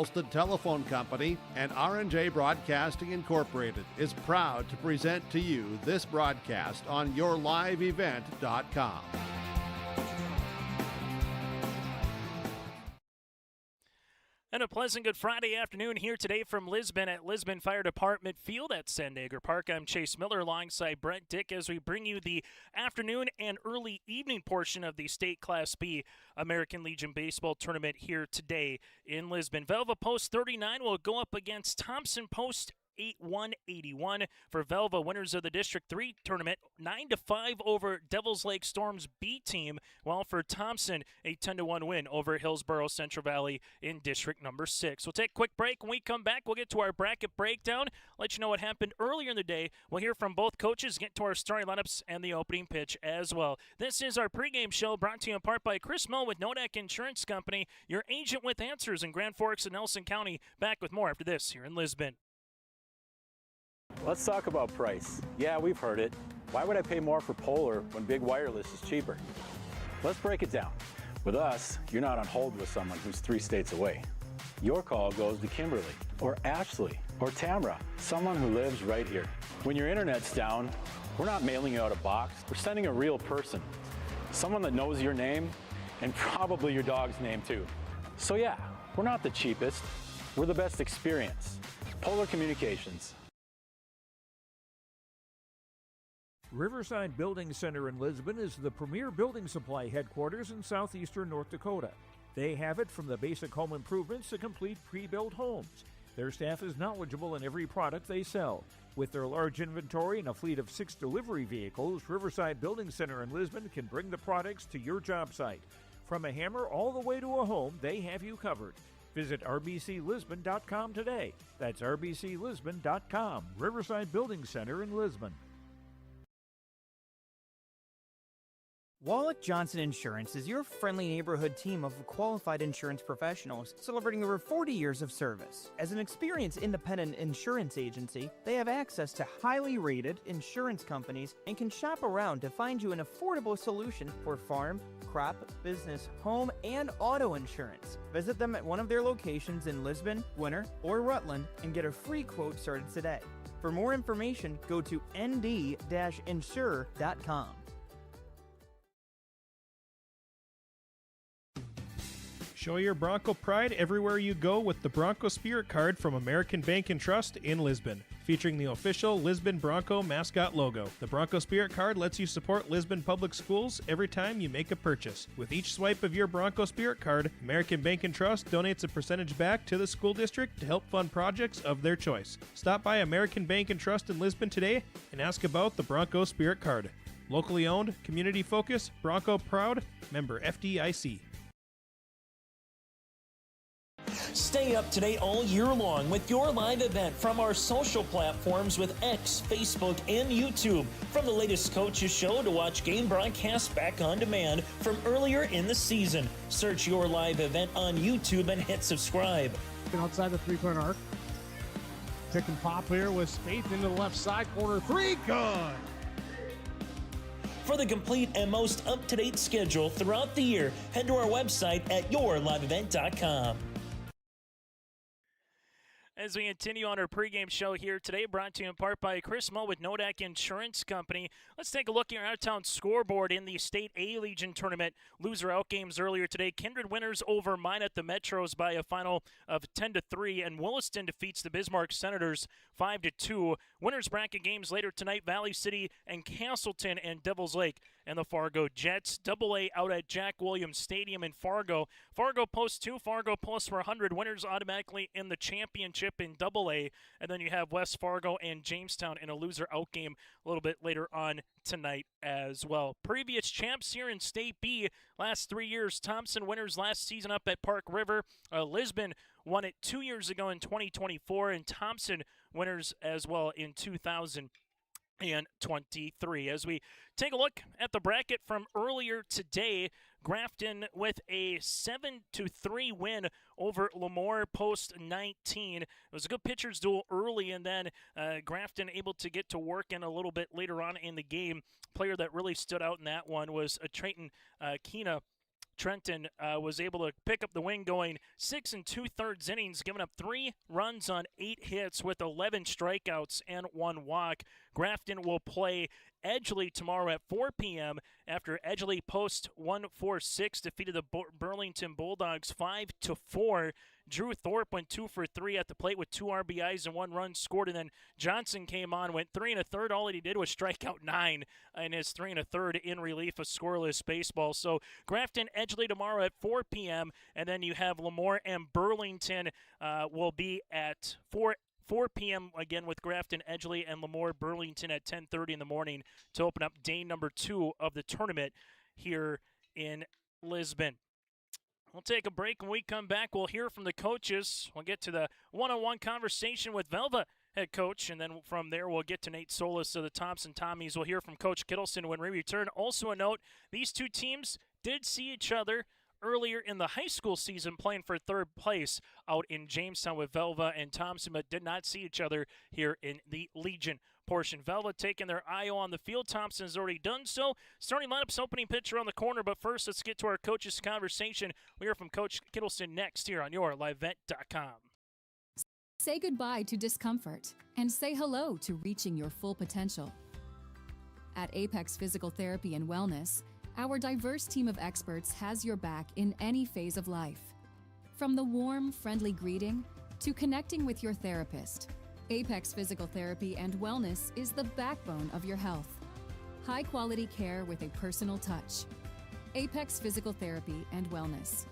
Ulstead Telephone Company and R&J Broadcasting Incorporated is proud to present to you this broadcast on yourliveevent.com. And a pleasant good Friday afternoon here today from Lisbon at Lisbon Fire Department Field at Sandager Park. I'm Chase Miller alongside Brent Dick as we bring you the afternoon and early evening portion of the State Class B American Legion Baseball Tournament here today in Lisbon. Velva Post 39 will go up against Thompson Post 81-81 for Velva, winners of the District 3 tournament, 9-5 over Devils Lake Storm's B team, while for Thompson, a 10-1 win over Hillsborough Central Valley in District number 6. We'll take a quick break. When we come back, we'll get to our bracket breakdown, let you know what happened earlier in the day. We'll hear from both coaches, get to our starting lineups and the opening pitch as well. This is our pregame show brought to you in part by Chris Mill with Nodak Insurance Company, your agent with answers in Grand Forks and Nelson County. Back with more after this here in Lisbon. Let's talk about price. Yeah, we've heard it. Why would I pay more for Polar when Big Wireless is cheaper? Let's break it down. With us, you're not on hold with someone who's 3 states away. Your call goes to Kimberly, or Ashley, or Tamara, someone who lives right here. When your internet's down, we're not mailing you out a box. We're sending a real person, someone that knows your name and probably your dog's name too. So yeah, we're not the cheapest. We're the best experience. Polar Communications. Riverside Building Center in Lisbon is the premier building supply headquarters in southeastern North Dakota. They have it from the basic home improvements to complete pre-built homes. Their staff is knowledgeable in every product they sell. With their large inventory and a fleet of 6 delivery vehicles, Riverside Building Center in Lisbon can bring the products to your job site. From a hammer all the way to a home, they have you covered. Visit rbclisbon.com today. That's rbclisbon.com. Riverside Building Center in Lisbon. Wallach Johnson Insurance is your friendly neighborhood team of qualified insurance professionals celebrating over 40 years of service. As an experienced independent insurance agency, they have access to highly rated insurance companies and can shop around to find you an affordable solution for farm, crop, business, home, and auto insurance. Visit them at one of their locations in Lisbon, Winter, or Rutland and get a free quote started today. For more information, go to nd-insure.com. Show your Bronco pride everywhere you go with the Bronco Spirit Card from American Bank and Trust in Lisbon, featuring the official Lisbon Bronco mascot logo. The Bronco Spirit Card lets you support Lisbon Public Schools every time you make a purchase. With each swipe of your Bronco Spirit Card, American Bank and Trust donates a percentage back to the school district to help fund projects of their choice. Stop by American Bank and Trust in Lisbon today and ask about the Bronco Spirit Card. Locally owned, community focused, Bronco proud, member FDIC. Stay up to date all year long with your live event from our social platforms with X, Facebook, and YouTube. From the latest coaches show to watch game broadcasts back on demand from earlier in the season. Search your live event on YouTube and hit subscribe. Outside the three-point arc. Pick and pop here with Spaeth into the left side corner. 3, good! For the complete and most up-to-date schedule throughout the year, head to our website at yourliveevent.com. As we continue on our pregame show here today, brought to you in part by Chris Mull with Nodak Insurance Company. Let's take a look at our out-of-town scoreboard in the State A-Legion Tournament. Loser-out games earlier today. Kindred winners over Minot the Metros by a final of 10-3, and Williston defeats the Bismarck Senators 5-2. Winners bracket games later tonight, Valley City and Castleton and Devils Lake and the Fargo Jets. Double-A out at Jack Williams Stadium in Fargo. Fargo Post 2, Fargo Post 100. Winners automatically in the championship in Double-A. And then you have West Fargo and Jamestown in a loser-out game a little bit later on tonight as well. Previous champs here in State B last 3 years. Thompson winners last season up at Park River. Lisbon won it 2 years ago in 2024, and Thompson winners as well in 2023. As we take a look at the bracket from earlier today, Grafton with a 7-3 win over Lemoore Post 19. It was a good pitcher's duel early, and then Grafton able to get to work in a little bit later on in the game. Player that really stood out in that one was Trayton Keena. Trenton was able to pick up the win, going 6 2/3 innings, giving up 3 runs on 8 hits with 11 strikeouts and 1 walk. Grafton will play Edgeley tomorrow at 4 p.m. after Edgeley post 1-4-6 defeated the Burlington Bulldogs 5-4. Drew Thorpe went 2 for 3 at the plate with 2 RBIs and 1 run scored, and then Johnson came on, went 3 1/3. All he did was strike out 9 in his 3 1/3 in relief of scoreless baseball. So Grafton Edgeley tomorrow at 4 p.m. and then you have Lemoore and Burlington will be at 4 p.m. again with Grafton Edgeley and Lemoore Burlington at 10:30 in the morning to open up day number 2 of the tournament here in Lisbon. We'll take a break. When we come back, we'll hear from the coaches. We'll get to the one-on-one conversation with Velva head coach, and then from there we'll get to Nate Solis of the Thompson Tommies. We'll hear from Coach Kittleson when we return. Also a note, these two teams did see each other earlier in the high school season playing for 3rd place out in Jamestown with Velva and Thompson, but did not see each other here in the Legion portion. Velva taking their IO on the field. Thompson has already done so. Starting lineups, opening pitcher on the corner, but first let's get to our coaches' conversation. We hear from Coach Kittleson next here on YourLiveVet.com. Say goodbye to discomfort and say hello to reaching your full potential. At Apex Physical Therapy and Wellness, our diverse team of experts has your back in any phase of life. From the warm, friendly greeting to connecting with your therapist, Apex Physical Therapy and Wellness is the backbone of your health. High-quality care with a personal touch. Apex Physical Therapy and Wellness.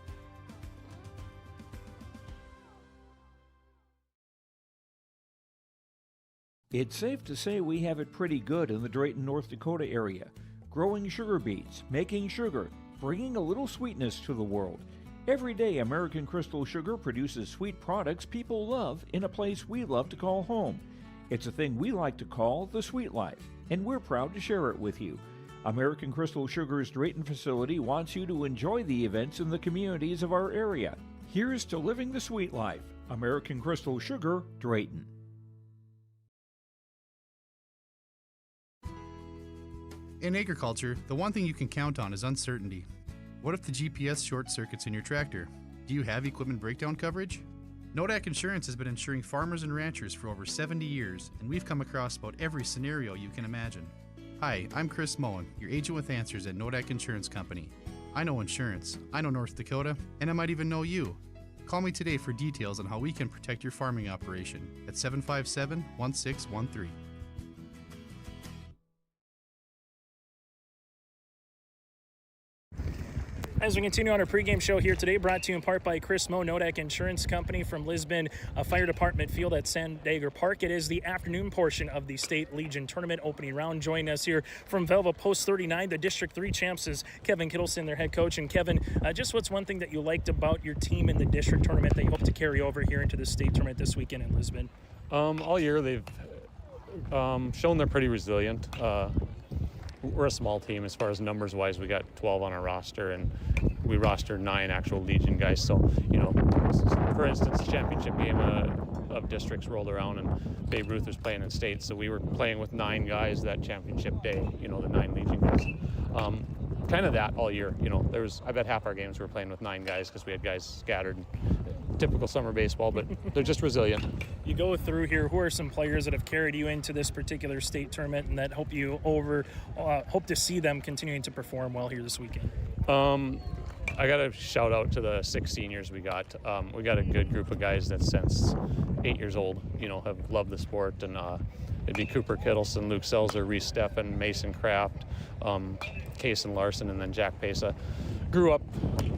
It's safe to say we have it pretty good in the Drayton, North Dakota area. Growing sugar beets, making sugar, bringing a little sweetness to the world. Every day, American Crystal Sugar produces sweet products people love in a place we love to call home. It's a thing we like to call the sweet life, and we're proud to share it with you. American Crystal Sugar's Drayton facility wants you to enjoy the events in the communities of our area. Here's to living the sweet life. American Crystal Sugar, Drayton. In agriculture, the one thing you can count on is uncertainty. What if the GPS short circuits in your tractor? Do you have equipment breakdown coverage? Nodak Insurance has been insuring farmers and ranchers for over 70 years, and we've come across about every scenario you can imagine. Hi, I'm Chris Moen, your agent with answers at Nodak Insurance Company. I know insurance, I know North Dakota, and I might even know you. Call me today for details on how we can protect your farming operation at 757-1613. As we continue on our pregame show here today, brought to you in part by Chris Moe, Nodak Insurance Company from Lisbon Fire Department Field at Sandager Park. It is the afternoon portion of the State Legion Tournament opening round. Joining us here from Velva Post 39, the District 3 champs, is Kevin Kittleson, their head coach. And Kevin, just what's one thing that you liked about your team in the District Tournament that you hope to carry over here into the State Tournament this weekend in Lisbon? All year they've shown they're pretty resilient. We're a small team as far as numbers wise. We got 12 on our roster, and we rostered 9 actual Legion guys. So, you know, for instance, the championship game of districts rolled around and Babe Ruth was playing in state. So we were playing with 9 guys that championship day, you know, the 9 Legion guys. Kind of that all year, you know, I bet half our games we were playing with 9 guys because we had guys scattered. Typical summer baseball, but they're just resilient. You go through here, who are some players that have carried you into this particular state tournament and that hope to see them continuing to perform well here this weekend? I got to shout out to the 6 seniors we got. We got a good group of guys that since 8 years old, you know, have loved the sport, and it'd be Cooper Kittleson, Luke Selzer, Reese Steffen, Mason Kraft, Kason Larson, and then Jack Pesa. Grew up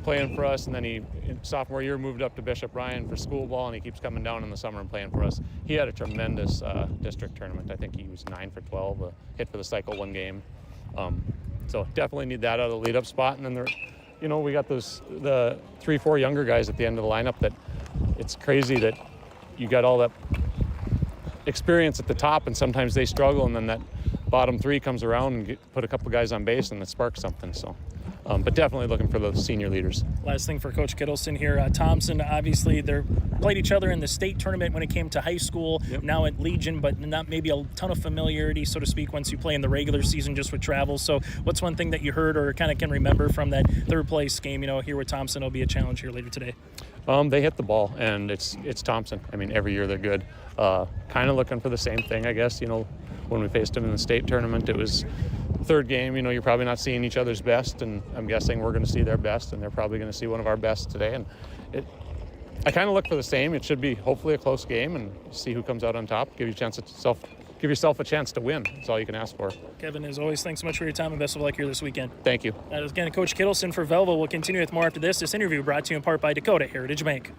playing for us, and then he, sophomore year, moved up to Bishop Ryan for school ball, and he keeps coming down in the summer and playing for us. He had a tremendous district tournament. I think he was 9 for 12, hit for the cycle 1 game. So definitely need that out of the lead-up spot. And then you know, we got the 3-4 younger guys at the end of the lineup that it's crazy that you got all that experience at the top, and sometimes they struggle, and then that bottom 3 comes around and put a couple guys on base, and it sparks something. So but definitely looking for the senior leaders. Last thing for Coach Kittleson here, Thompson, obviously they played each other in the state tournament when it came to high school, now at Legion, but not maybe a ton of familiarity, so to speak, once you play in the regular season just with travel. So what's one thing that you heard or kind of can remember from that third place game, here with Thompson? Will be a challenge here later today. They hit the ball, and it's Thompson. I mean, every year they're good. Kind of looking for the same thing, I guess. When we faced them in the state tournament, it was third game. You're probably not seeing each other's best, and I'm guessing we're going to see their best, and they're probably going to see one of our best today. And I kind of look for the same. It should be hopefully a close game, and see who comes out on top. Give yourself a chance to win. That's all you can ask for. Kevin, as always, thanks so much for your time and best of luck here this weekend. Thank you. That is again Coach Kittleson for Velva. We'll continue with more after this. This interview brought to you in part by Dakota Heritage Bank.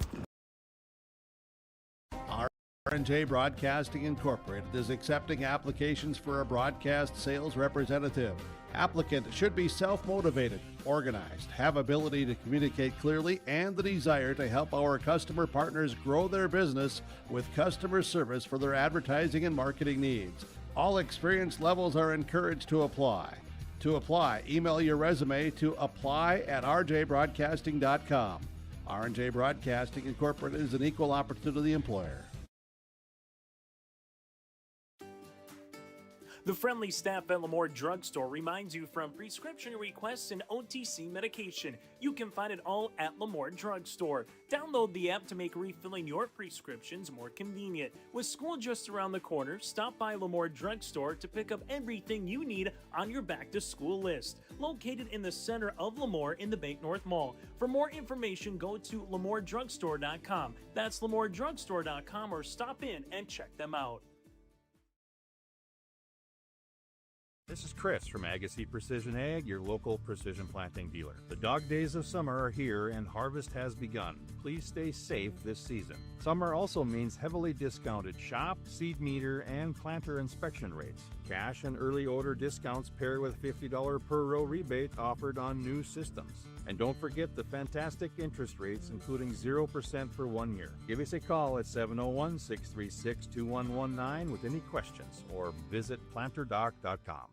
R&J Broadcasting Incorporated is accepting applications for a broadcast sales representative. Applicant should be self-motivated, organized, have ability to communicate clearly, and the desire to help our customer partners grow their business with customer service for their advertising and marketing needs. All experience levels are encouraged to apply. To apply, email your resume to apply@rjbroadcasting.com. R&J Broadcasting Incorporated is an equal opportunity employer. The friendly staff at Lemoore Drugstore reminds you from prescription requests and OTC medication. You can find it all at Lemoore Drugstore. Download the app to make refilling your prescriptions more convenient. With school just around the corner, stop by Lemoore Drugstore to pick up everything you need on your back-to-school list. Located in the center of Lemoore in the Bank North Mall. For more information, go to LemooreDrugstore.com. That's LemooreDrugstore.com, or stop in and check them out. This is Chris from Agassiz Precision Ag, your local precision planting dealer. The dog days of summer are here and harvest has begun. Please stay safe this season. Summer also means heavily discounted shop, seed meter, and planter inspection rates. Cash and early order discounts pair with $50 per row rebate offered on new systems. And don't forget the fantastic interest rates, including 0% for 1 year. Give us a call at 701-636-2119 with any questions, or visit planterdoc.com.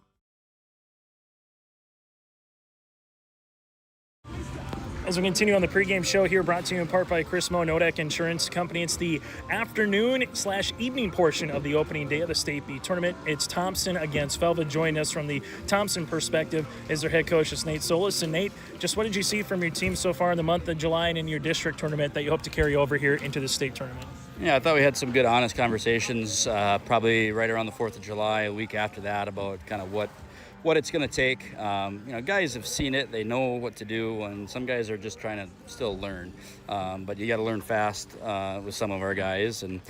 As we continue on the pregame show here, brought to you in part by Chris Moe, Nodak Insurance Company. It's the afternoon/evening portion of the opening day of the State B tournament. It's Thompson against Velva. Joining us from the Thompson perspective is their head coach, is Nate Solis. And Nate, just what did you see from your team so far in the month of July and in your district tournament that you hope to carry over here into the state tournament? Yeah, I thought we had some good, honest conversations, probably right around the 4th of July, a week after that, about kind of what it's going to take. Guys have seen it, they know what to do, and some guys are just trying to still learn. But you got to learn fast with some of our guys, and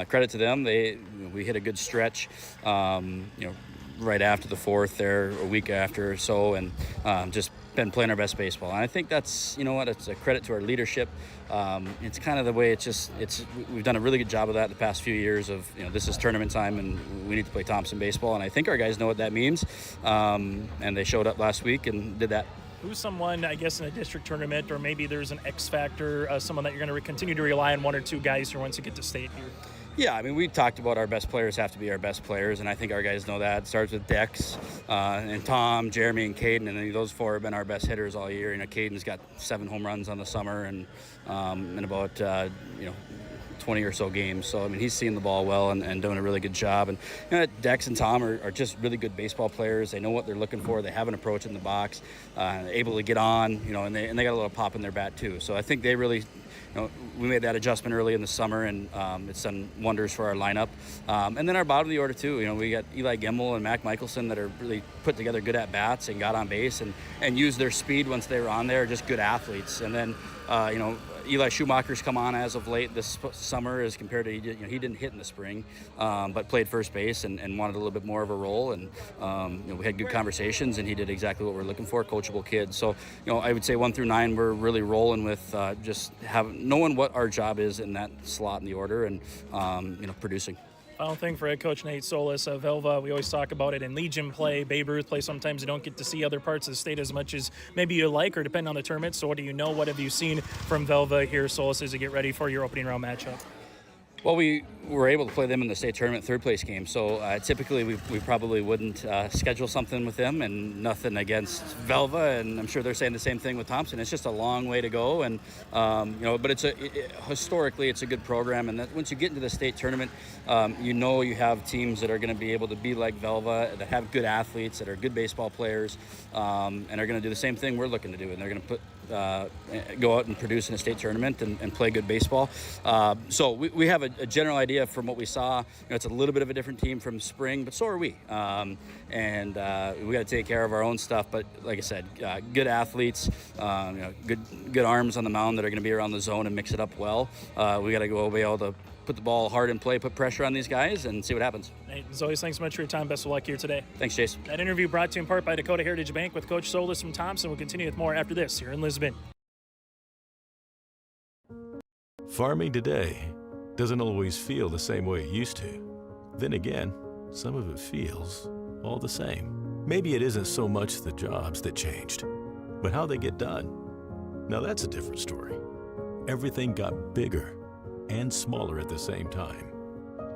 credit to them. We hit a good stretch, right after the 4th there, a week after or so, and just been playing our best baseball. And I think that's, it's a credit to our leadership. It's kind of the way we've done a really good job of that the past few years of, this is tournament time and we need to play Thompson baseball. And I think our guys know what that means. And they showed up last week and did that. Who's someone, I guess, in a district tournament, or maybe there's an X factor, someone that you're going to continue to rely on, one or two guys here once you get to state here? Yeah, I mean, we talked about our best players have to be our best players, and I think our guys know that. It starts with Dex and Tom, Jeremy, and Caden, and those four have been our best hitters all year. Caden's got 7 home runs on the summer and in about 20 or so games. So, I mean, he's seeing the ball well and doing a really good job. And Dex and Tom are just really good baseball players. They know what they're looking for. They have an approach in the box, able to get on, and they got a little pop in their bat too. So I think they really, we made that adjustment early in the summer, and it's done wonders for our lineup. And then our bottom of the order too. We got Eli Gimmel and Mac Michelson that are really put together good at bats and got on base and used their speed once they were on there. Just good athletes. And then Eli Schumacher's come on as of late this summer as compared to he didn't hit in the spring, but played first base and wanted a little bit more of a role. And we had good conversations, and he did exactly what we're looking for, coachable kid. So I would say 1 through 9 we're really rolling with just knowing what our job is in that slot in the order and producing. Final thing for head coach Nate Solis of Velva, we always talk about it in Legion play, Babe Ruth play. Sometimes you don't get to see other parts of the state as much as maybe you like, or depending on the tournament. So what do you know? What have you seen from Velva here, Solis, as you get ready for your opening round matchup? Well, we were able to play them in the state tournament third place game. So typically we probably wouldn't schedule something with them, and nothing against Velva. And I'm sure they're saying the same thing with Thompson. It's just a long way to go. And, but historically it's a good program. And that once you get into the state tournament, you have teams that are going to be able to be like Velva, that have good athletes, that are good baseball players, and are going to do the same thing we're looking to do. And they're going to go out and produce in a state tournament and play good baseball. So we have a general idea from what we saw. It's a little bit of a different team from spring, but so are we. And we got to take care of our own stuff. But like I said, good athletes, good arms on the mound that are going to be around the zone and mix it up well. We got to go be able to put the ball hard in play, put pressure on these guys, and see what happens. Nate, as always, thanks so much for your time. Best of luck here today. Thanks, Chase. That interview brought to you in part by Dakota Heritage Bank with Coach Solis from Thompson. We'll continue with more after this here in Lisbon. Farming today doesn't always feel the same way it used to. Then again, some of it feels all the same. Maybe it isn't so much the jobs that changed, but how they get done. Now that's a different story. Everything got bigger and smaller at the same time.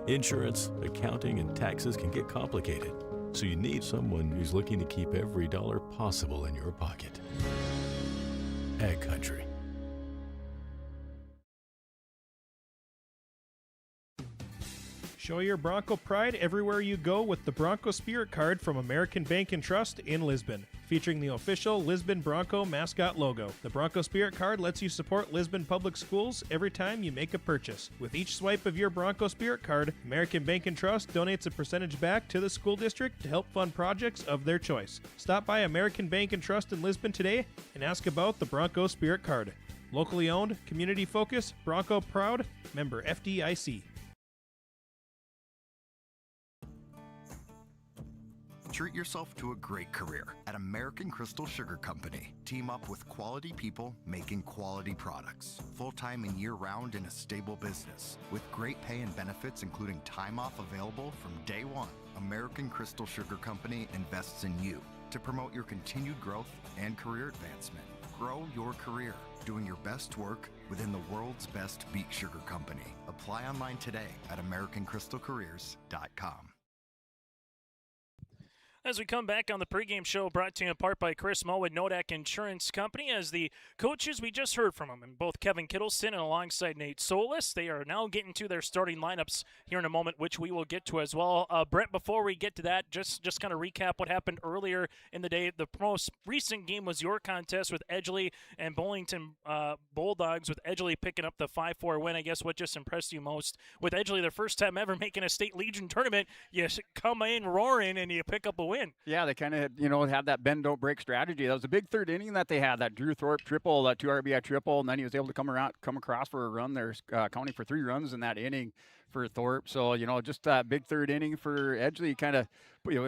Insurance, accounting, and taxes can get complicated, so you need someone who's looking to keep every dollar possible in your pocket. Ag Country. Show your Bronco pride everywhere you go with the Bronco Spirit Card from American Bank and Trust in Lisbon, featuring the official Lisbon Bronco mascot logo. The Bronco Spirit Card lets you support Lisbon Public Schools every time you make a purchase. With each swipe of your Bronco Spirit Card, American Bank and Trust donates a percentage back to the school district to help fund projects of their choice. Stop by American Bank and Trust in Lisbon today and ask about the Bronco Spirit Card. Locally owned, community focused, Bronco proud, member FDIC. Treat yourself to a great career at American Crystal Sugar Company. Team up with quality people making quality products. Full-time and year-round in a stable business. With great pay and benefits including time off available from day one. American Crystal Sugar Company invests in you to promote your continued growth and career advancement. Grow your career doing your best work within the world's best beet sugar company. Apply online today at AmericanCrystalCareers.com. As we come back on the pregame show, brought to you in part by Chris Moe at Nodak Insurance Company. As the coaches, we just heard from them, and both Kevin Kittleson and alongside Nate Solis, they are now getting to their starting lineups here in a moment, which we will get to as well. Brent, before we get to that, just kind of recap what happened earlier in the day. The most recent game was your contest with Edgeley and Bullington Bulldogs, with Edgeley picking up the 5-4 win. I guess what just impressed you most with Edgeley, their first time ever making a state Legion tournament, you come in roaring and you pick up a win. Yeah, they kind of had that bend don't break strategy. That was a big third inning that they had, that Drew Thorpe triple, that 2 RBI triple, and then he was able to come across for a run there, counting for 3 runs in that inning for Thorpe. So, just that big third inning for Edgeley kind of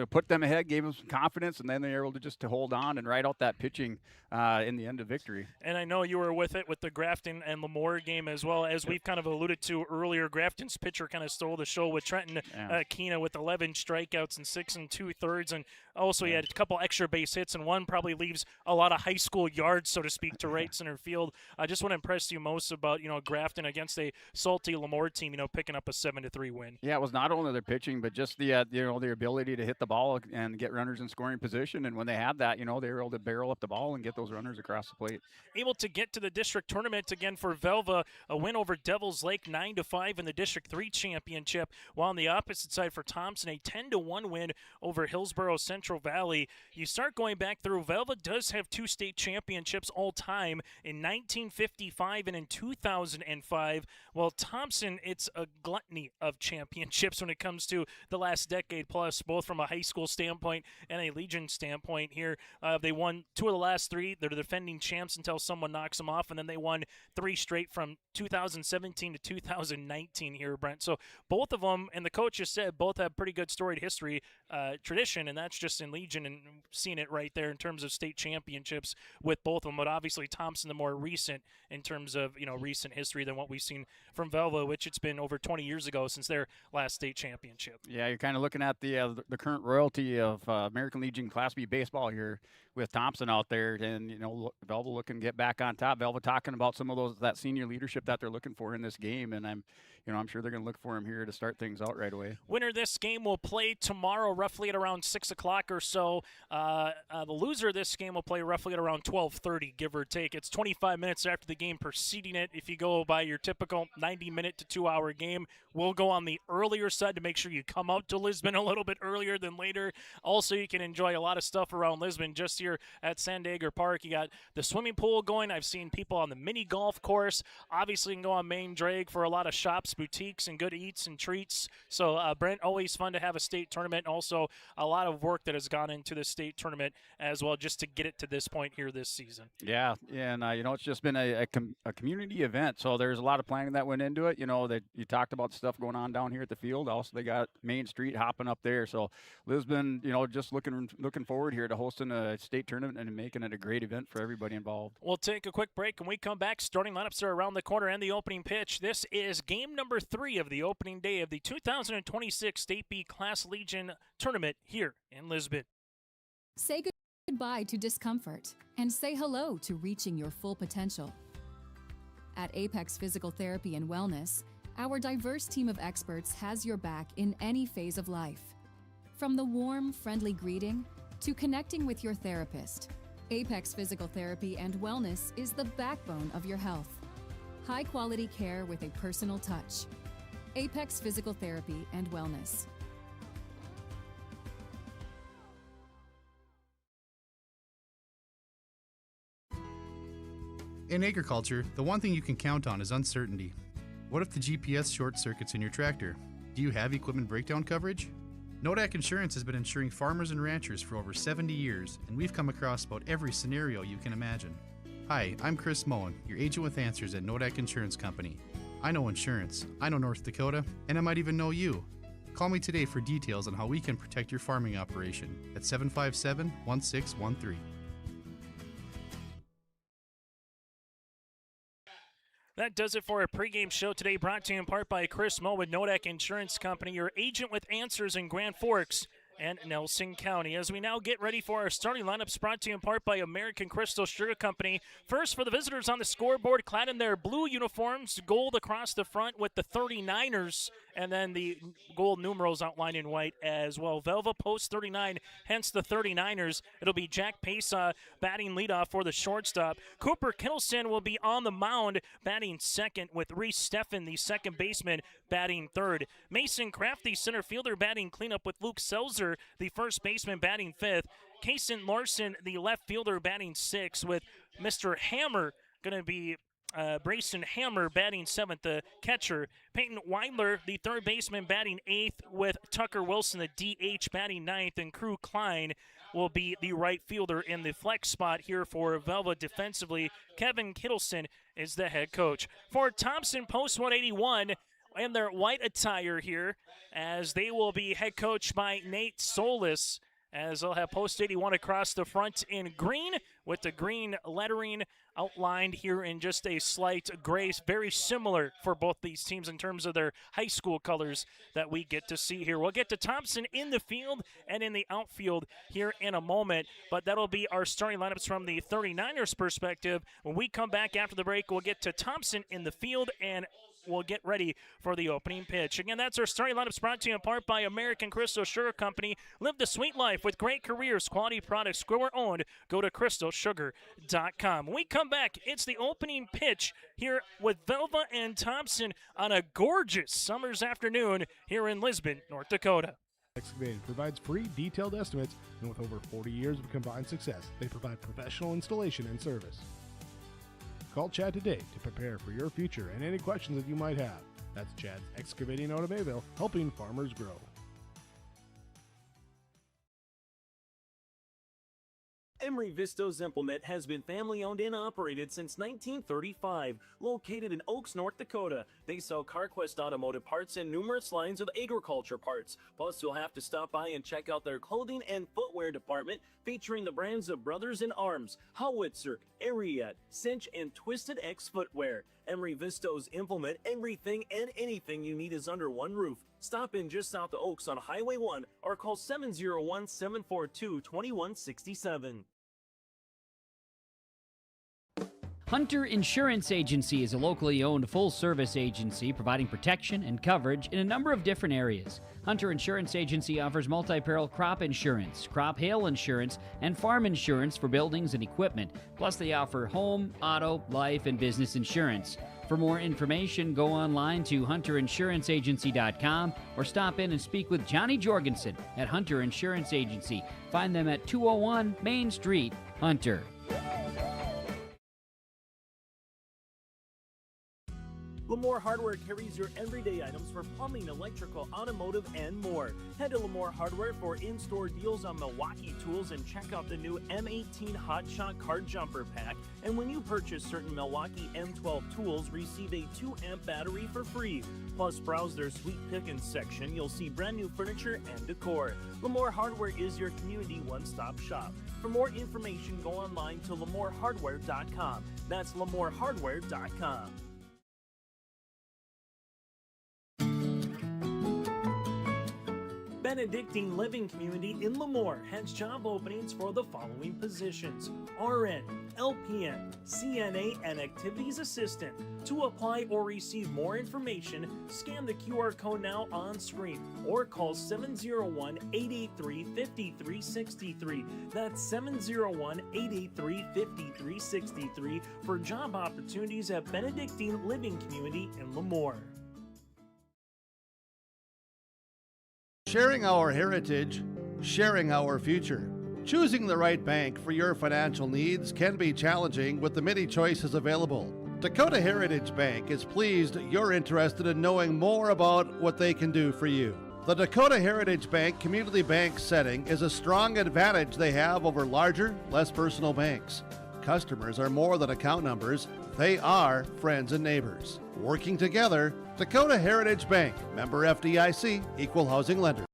put them ahead, gave them some confidence, and then they were able to hold on and ride out that pitching in the end of victory. And I know you were with it with the Grafton and Lemoore game as well. As we've kind of alluded to earlier, Grafton's pitcher kind of stole the show with Trenton Keena with 11 strikeouts and 6 2/3, and also he had a couple extra base hits, and one probably leaves a lot of high school yards, so to speak, to right center field. Just what impressed you most about Grafton against a salty Lemoore team, picking up a 7-3 win? Yeah, it was not only their pitching, but just the their ability to hit the ball and get runners in scoring position. And when they had that, they were able to barrel up the ball and get those runners across the plate. Able to get to the district tournament again for Velva, a win over Devils Lake 9-5 in the District 3 championship, while on the opposite side for Thompson, a 10-1 win over Hillsborough Central Valley. You start going back through, Velva does have 2 state championships all time in 1955 and in 2005, while Thompson, it's a gluttony of championships when it comes to the last decade plus, both from a high school standpoint and a Legion standpoint here. They won 2 of the last 3. They're the defending champs until someone knocks them off, and then they won 3 straight from 2017 to 2019 here, Brent. So both of them, and the coach just said, both have pretty good storied history, tradition, and that's just in Legion, and seeing it right there in terms of state championships with both of them. But obviously Thompson the more recent in terms of recent history than what we've seen from Velva, which it's been over 20 years ago since their last state championship. Yeah, you're kind of looking at the current royalty of American Legion Class B baseball here with Thompson out there, and Velva looking to get back on top. Velva talking about some of that senior leadership that they're looking for in this game, and I'm sure they're going to look for him here to start things out right away. Winner of this game will play tomorrow, roughly at around 6 o'clock or so. The loser of this game will play roughly at around 12:30, give or take. It's 25 minutes after the game preceding it. If you go by your typical 90-minute to 2-hour game, we'll go on the earlier side to make sure you come out to Lisbon a little bit earlier than later. Also, you can enjoy a lot of stuff around Lisbon just here at Sandager Park. You got the swimming pool going. I've seen people on the mini golf course. Obviously, you can go on Main Drag for a lot of shops, boutiques, and good eats and treats. So, Brent, always fun to have a state tournament. Also, a lot of work that has gone into the state tournament as well just to get it to this point here this season. Yeah, and it's just been a community event, so there's a lot of planning that went into it. That you talked about the stuff going on down here at the field. Also, they got Main Street hopping up there. So, Lisbon, just looking forward here to hosting a state tournament and making it a great event for everybody involved. We'll take a quick break. When we come back, starting lineups are around the corner and the opening pitch. This is game number 3 of the opening day of the 2026 State B Class Legion Tournament here in Lisbon. Say goodbye to discomfort and say hello to reaching your full potential. At Apex Physical Therapy and Wellness, our diverse team of experts has your back in any phase of life. From the warm, friendly greeting to connecting with your therapist, Apex Physical Therapy and Wellness is the backbone of your health. High-quality care with a personal touch. Apex Physical Therapy and Wellness. In agriculture, the one thing you can count on is uncertainty. What if the GPS short circuits in your tractor? Do you have equipment breakdown coverage? Nodak Insurance has been insuring farmers and ranchers for over 70 years, and we've come across about every scenario you can imagine. Hi, I'm Chris Moen, your agent with answers at Nodak Insurance Company. I know insurance, I know North Dakota, and I might even know you. Call me today for details on how we can protect your farming operation at 757-1613. That does it for our pregame show today, brought to you in part by Chris Moe with Nodak Insurance Company, your agent with answers in Grand Forks and Nelson County. As we now get ready for our starting lineups, brought to you in part by American Crystal Sugar Company. First, for the visitors on the scoreboard, clad in their blue uniforms, gold across the front with the 39ers, and then the gold numerals outlined in white as well. Velva post 39, hence the 39ers. It'll be Jack Pesa batting leadoff for the shortstop. Cooper Kittleson will be on the mound batting second, with Reese Steffen, the second baseman, batting third. Mason Kraft, the center fielder, batting cleanup, with Luke Selzer, the first baseman, batting fifth. Kason Larson, the left fielder, batting sixth, with Mr. Hammer going to be Brayson Hammer batting seventh, the catcher. Peyton Weidler, the third baseman, batting eighth, with Tucker Wilson, the DH, batting ninth, and Crew Klein will be the right fielder in the flex spot here for Velva defensively. Kevin Kittleson is the head coach. For Thompson, post 181 in their white attire here, as they will be head coached by Nate Solis, as they'll have post 81 across the front in green, with the green lettering outlined here in just a slight gray. Very similar for both these teams in terms of their high school colors that we get to see here. We'll get to Thompson in the field and in the outfield here in a moment, but that'll be our starting lineups from the 39ers perspective. When we come back after the break, we'll get to Thompson in the field, and we'll get ready for the opening pitch. Again, that's our starting lineups, brought to you in part by American Crystal Sugar Company. Live the sweet life with great careers, quality products, grower owned. Go to crystalsugar.com. When we come back, it's the opening pitch here with Velva and Thompson on a gorgeous summer's afternoon here in Lisbon, North Dakota. Excavating provides free, detailed estimates, and with over 40 years of combined success, they provide professional installation and service. Call Chad today to prepare for your future and any questions that you might have. That's Chad's Excavating out of Mayville, helping farmers grow. Emery Vistos Implement has been family-owned and operated since 1935. Located in Oaks, North Dakota, they sell CarQuest automotive parts and numerous lines of agriculture parts. Plus, you'll have to stop by and check out their clothing and footwear department, featuring the brands of Brothers in Arms, Howitzer, Ariat, Cinch, and Twisted X Footwear. Emery Vistos Implement, everything and anything you need is under one roof. Stop in just south of Oaks on Highway 1 or call 701-742-2167. Hunter Insurance Agency is a locally owned full-service agency providing protection and coverage in a number of different areas. Hunter Insurance Agency offers multi-peril crop insurance, crop hail insurance, and farm insurance for buildings and equipment. Plus, they offer home, auto, life, and business insurance. For more information, go online to hunterinsuranceagency.com or stop in and speak with Johnny Jorgensen at Hunter Insurance Agency. Find them at 201 Main Street, Hunter. Lamore Hardware carries your everyday items for plumbing, electrical, automotive, and more. Head to Lamore Hardware for in-store deals on Milwaukee tools and check out the new M18 Hot Shot Card Jumper Pack. And when you purchase certain Milwaukee M12 tools, receive a 2-amp battery for free. Plus, browse their Sweet Pickins section. You'll see brand new furniture and decor. Lamore Hardware is your community one-stop shop. For more information, go online to lamorehardware.com. That's lamorehardware.com. Benedictine Living Community in Lemoore has job openings for the following positions: RN, LPN, CNA, and Activities Assistant. To apply or receive more information, scan the QR code now on screen or call 701-883-5363. That's 701-883-5363 for job opportunities at Benedictine Living Community in Lemoore. Sharing our heritage, sharing our future. Choosing the right bank for your financial needs can be challenging with the many choices available. Dakota Heritage Bank is pleased you're interested in knowing more about what they can do for you. The Dakota Heritage Bank community bank setting is a strong advantage they have over larger, less personal banks. Customers are more than account numbers. They are friends and neighbors. Working together, Dakota Heritage Bank, member FDIC, equal housing lender.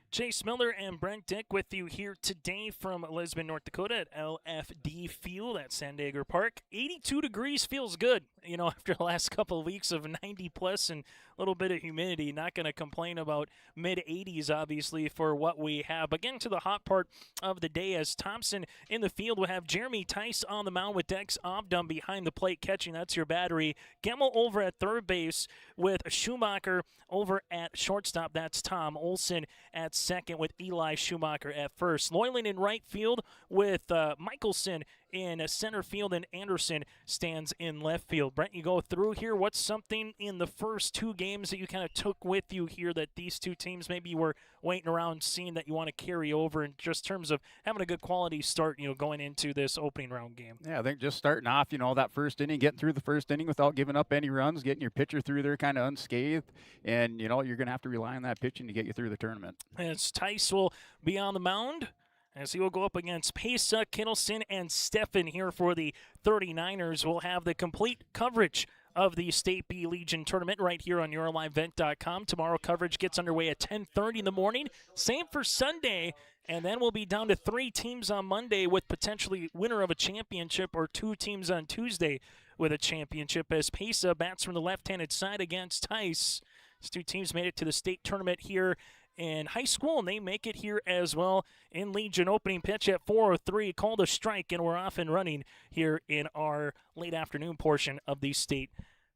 Chase Miller and Brent Dick with you here today from Lisbon, North Dakota at LFD Field at Sandager Park. 82 degrees feels good, you know, after the last couple of weeks of 90 plus and a little bit of humidity. Not going to complain about mid-80s, obviously, for what we have. But getting to the hot part of the day, as Thompson in the field, will have Jeremy Tice on the mound with Dex Obdum behind the plate catching. That's your battery. Gemmel over at third base with Schumacher over at shortstop. That's Tom Olson at second with Eli Schumacher at first. Loyland in right field with Michelson in center field, and Anderson stands in left field. Brent, you go through here. What's something in the first two games that you kind of took with you here that these two teams maybe were waiting around seeing that you want to carry over in just terms of having a good quality start, you know, going into this opening round game? Yeah, I think just starting off, you know, that first inning, getting through the first inning without giving up any runs, getting your pitcher through there kind of unscathed, and, you know, you're going to have to rely on that pitching to get you through the tournament. As Tice will be on the mound, as he will go up against Pesa, Kittleson, and Steffen here for the 39ers. We'll have the complete coverage of the State B Legion tournament right here on YourLiveVent.com. Tomorrow coverage gets underway at 10:30 in the morning. Same for Sunday, and then we'll be down to 3 teams on Monday with potentially winner of a championship, or 2 teams on Tuesday with a championship, as Pesa bats from the left-handed side against Tice. These 2 teams made it to the state tournament here in high school, and they make it here as well in Legion. Opening pitch at 4:03, called a strike, and we're off and running here in our late afternoon portion of the State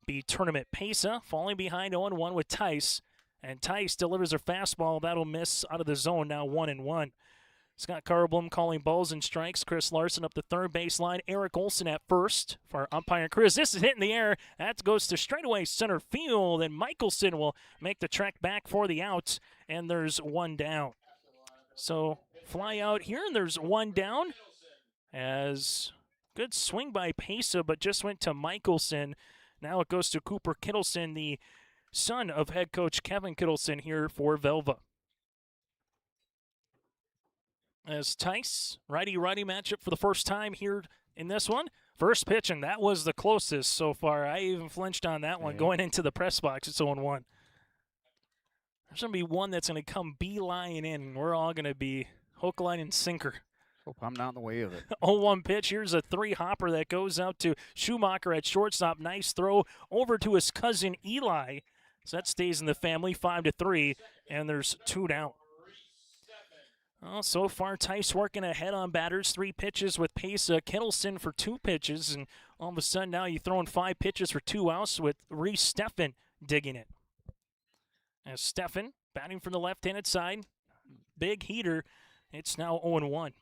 B tournament. Pesa falling behind 0-1 with Tice, and Tice delivers a fastball that'll miss out of the zone, now 1-1. Scott Carblum calling balls and strikes. Chris Larson up the third baseline. Eric Olson at first for umpire Chris. This is hit in the air. That goes to straightaway center field, and Michelson will make the trek back for the out, and there's 1 down. So fly out here, and there's 1 down. As good swing by Pesa, but just went to Michelson. Now it goes to Cooper Kittleson, the son of head coach Kevin Kittleson here for Velva. As Tice, righty-righty matchup for the first time here in this one. First pitch, and that was the closest so far. I even flinched on that one going into the press box. It's 0-1. There's going to be one that's going to come beeline in, and we're all going to be hook, line, and sinker. Hope I'm not in the way of it. 0-1 pitch. Here's a 3-hopper that goes out to Schumacher at shortstop. Nice throw over to his cousin Eli. So that stays in the family, 5-3, and there's 2 down. Well, so far, Tice working ahead on batters. 3 pitches with pace. Kittleson for 2 pitches. And all of a sudden now you're throwing 5 pitches for 2 outs with Reese Steffen digging it. As Steffen batting from the left-handed side. Big heater. It's now 0-1.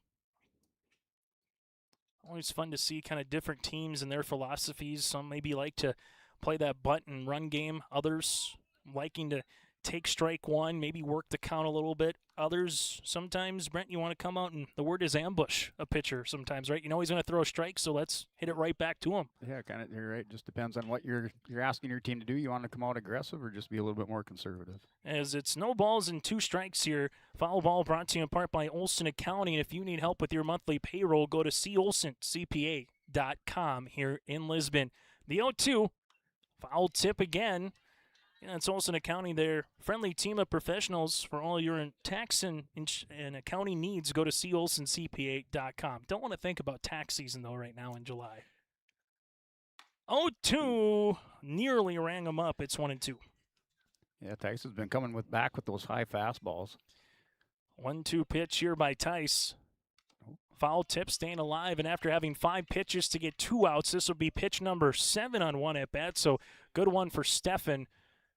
Always fun to see kind of different teams and their philosophies. Some maybe like to play that bunt and run game. Others liking to take strike one, maybe work the count a little bit. Others, sometimes, Brent, you want to come out and the word is ambush a pitcher sometimes, right? You know he's going to throw a strike, so let's hit it right back to him. Yeah, kind of. You're right. Just depends on what you're asking your team to do. You want to come out aggressive or just be a little bit more conservative? As it's no balls and 2 strikes here. Foul ball brought to you in part by Olson Accounting. And if you need help with your monthly payroll, go to colsoncpa.com here in Lisbon. The 0-2, foul tip again. Yeah, it's Olson Accounting, their friendly team of professionals for all your tax and accounting needs. Go to colsoncpa.com. Don't want to think about tax season, though, right now in July. 0-2, nearly rang them up. It's 1-2. Yeah, Tice has been coming back with those high fastballs. 1-2 pitch here by Tice. Foul tip, staying alive, and after having 5 pitches to get 2 outs, this will be pitch number 7 on 1 at bat. So good one for Steffen.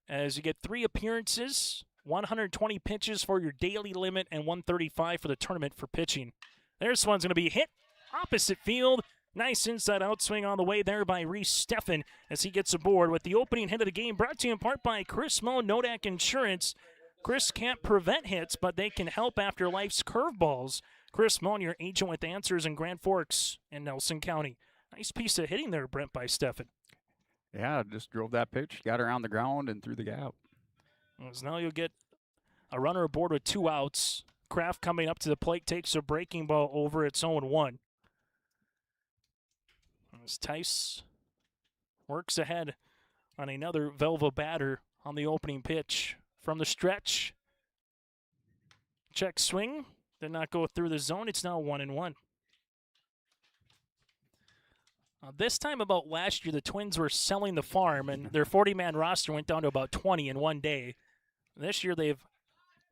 As you get 3 appearances, 120 pitches for your daily limit, and 135 for the tournament for pitching. This one's going to be hit opposite field. Nice inside out swing on the way there by Reese Steffen as he gets aboard with the opening hit of the game, brought to you in part by Chris Moe, Nodak Insurance. Chris can't prevent hits, but they can help after life's curveballs. Chris Moe, your agent with answers in Grand Forks and Nelson County. Nice piece of hitting there, Brent, by Steffen. Yeah, just drove that pitch, got around the ground and through the gap. So now you'll get a runner aboard with 2 outs. Kraft coming up to the plate, takes a breaking ball over. It's 0-1. As Tice works ahead on another Velva batter on the opening pitch. From the stretch, check swing, did not go through the zone. It's now 1-1. This time about last year, the Twins were selling the farm, and their 40-man roster went down to about 20 in one day. This year, they've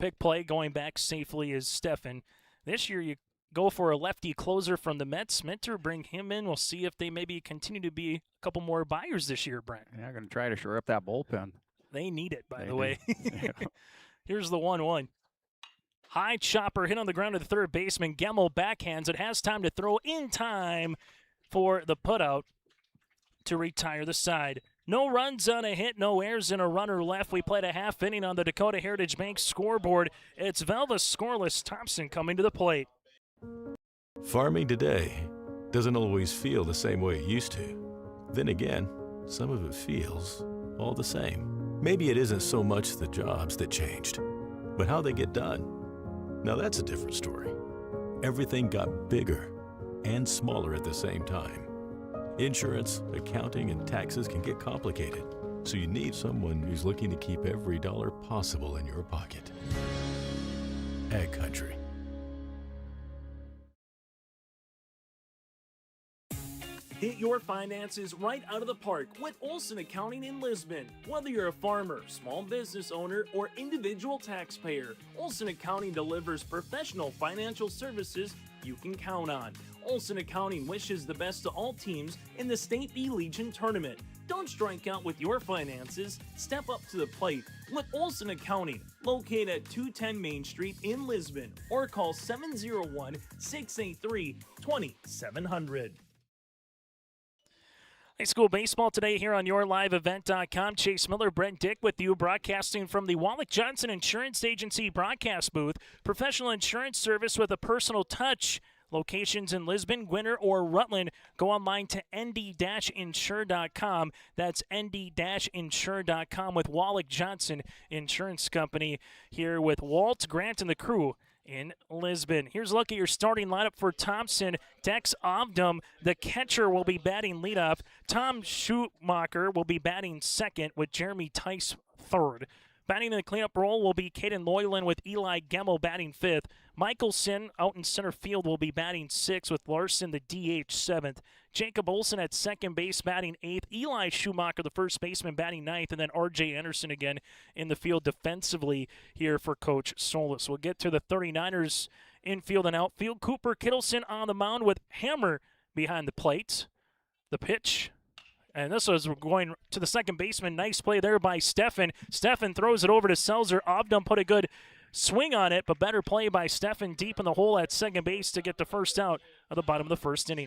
picked play going back safely as Steffen. This year, you go for a lefty closer from the Mets. Minter, bring him in. We'll see if they maybe continue to be a couple more buyers this year, Brent. Yeah, going to try to shore up that bullpen. They need it, by the way. Here's the 1-1. High chopper hit on the ground to the third baseman. Gemmel backhands. It has time to throw in time for the putout to retire the side. No runs on a hit, no errors, and a runner left. We played a half inning on the Dakota Heritage Bank scoreboard. It's Velva scoreless. Thompson coming to the plate. Farming today doesn't always feel the same way it used to. Then again, some of it feels all the same. Maybe it isn't so much the jobs that changed, but how they get done. Now that's a different story. Everything got bigger and smaller at the same time. Insurance, accounting, and taxes can get complicated, so you need someone who's looking to keep every dollar possible in your pocket. Ag Country. Hit your finances right out of the park with Olson Accounting in Lisbon. Whether you're a farmer, small business owner, or individual taxpayer, Olson Accounting delivers professional financial services you can count on. Olson Accounting wishes the best to all teams in the State B Legion Tournament. Don't strike out with your finances. Step up to the plate with Olson Accounting, located at 210 Main Street in Lisbon, or call 701-683-2700. High school baseball today here on YourLiveEvent.com. Chase Miller, Brent Dick with you, broadcasting from the Wallach Johnson Insurance Agency broadcast booth. Professional insurance service with a personal touch. Locations in Lisbon, Gwinner, or Rutland. Go online to nd-insure.com. That's nd-insure.com with Wallach Johnson Insurance Company here with Walt, Grant, and the crew in Lisbon. Here's a look at your starting lineup for Thompson. Dex Ovdom, the catcher, will be batting leadoff. Tom Schumacher will be batting second with Jeremy Tice third. Batting in the cleanup role will be Caden Loyland with Eli Gemmel batting fifth. Michelson out in center field will be batting sixth with Larson the DH seventh. Jacob Olson at second base batting eighth. Eli Schumacher, the first baseman, batting ninth. And then R.J. Anderson again in the field defensively here for Coach Solis. We'll get to the 39ers Infield and outfield, Cooper Kittleson on the mound with Hammer behind the plate. The pitch, and this was going to the second baseman. Nice play there by Steffen. Steffen throws it over to Selzer. Obdam put a good swing on it, but better play by Steffen deep in the hole at second base to get the first out of the bottom of the first inning.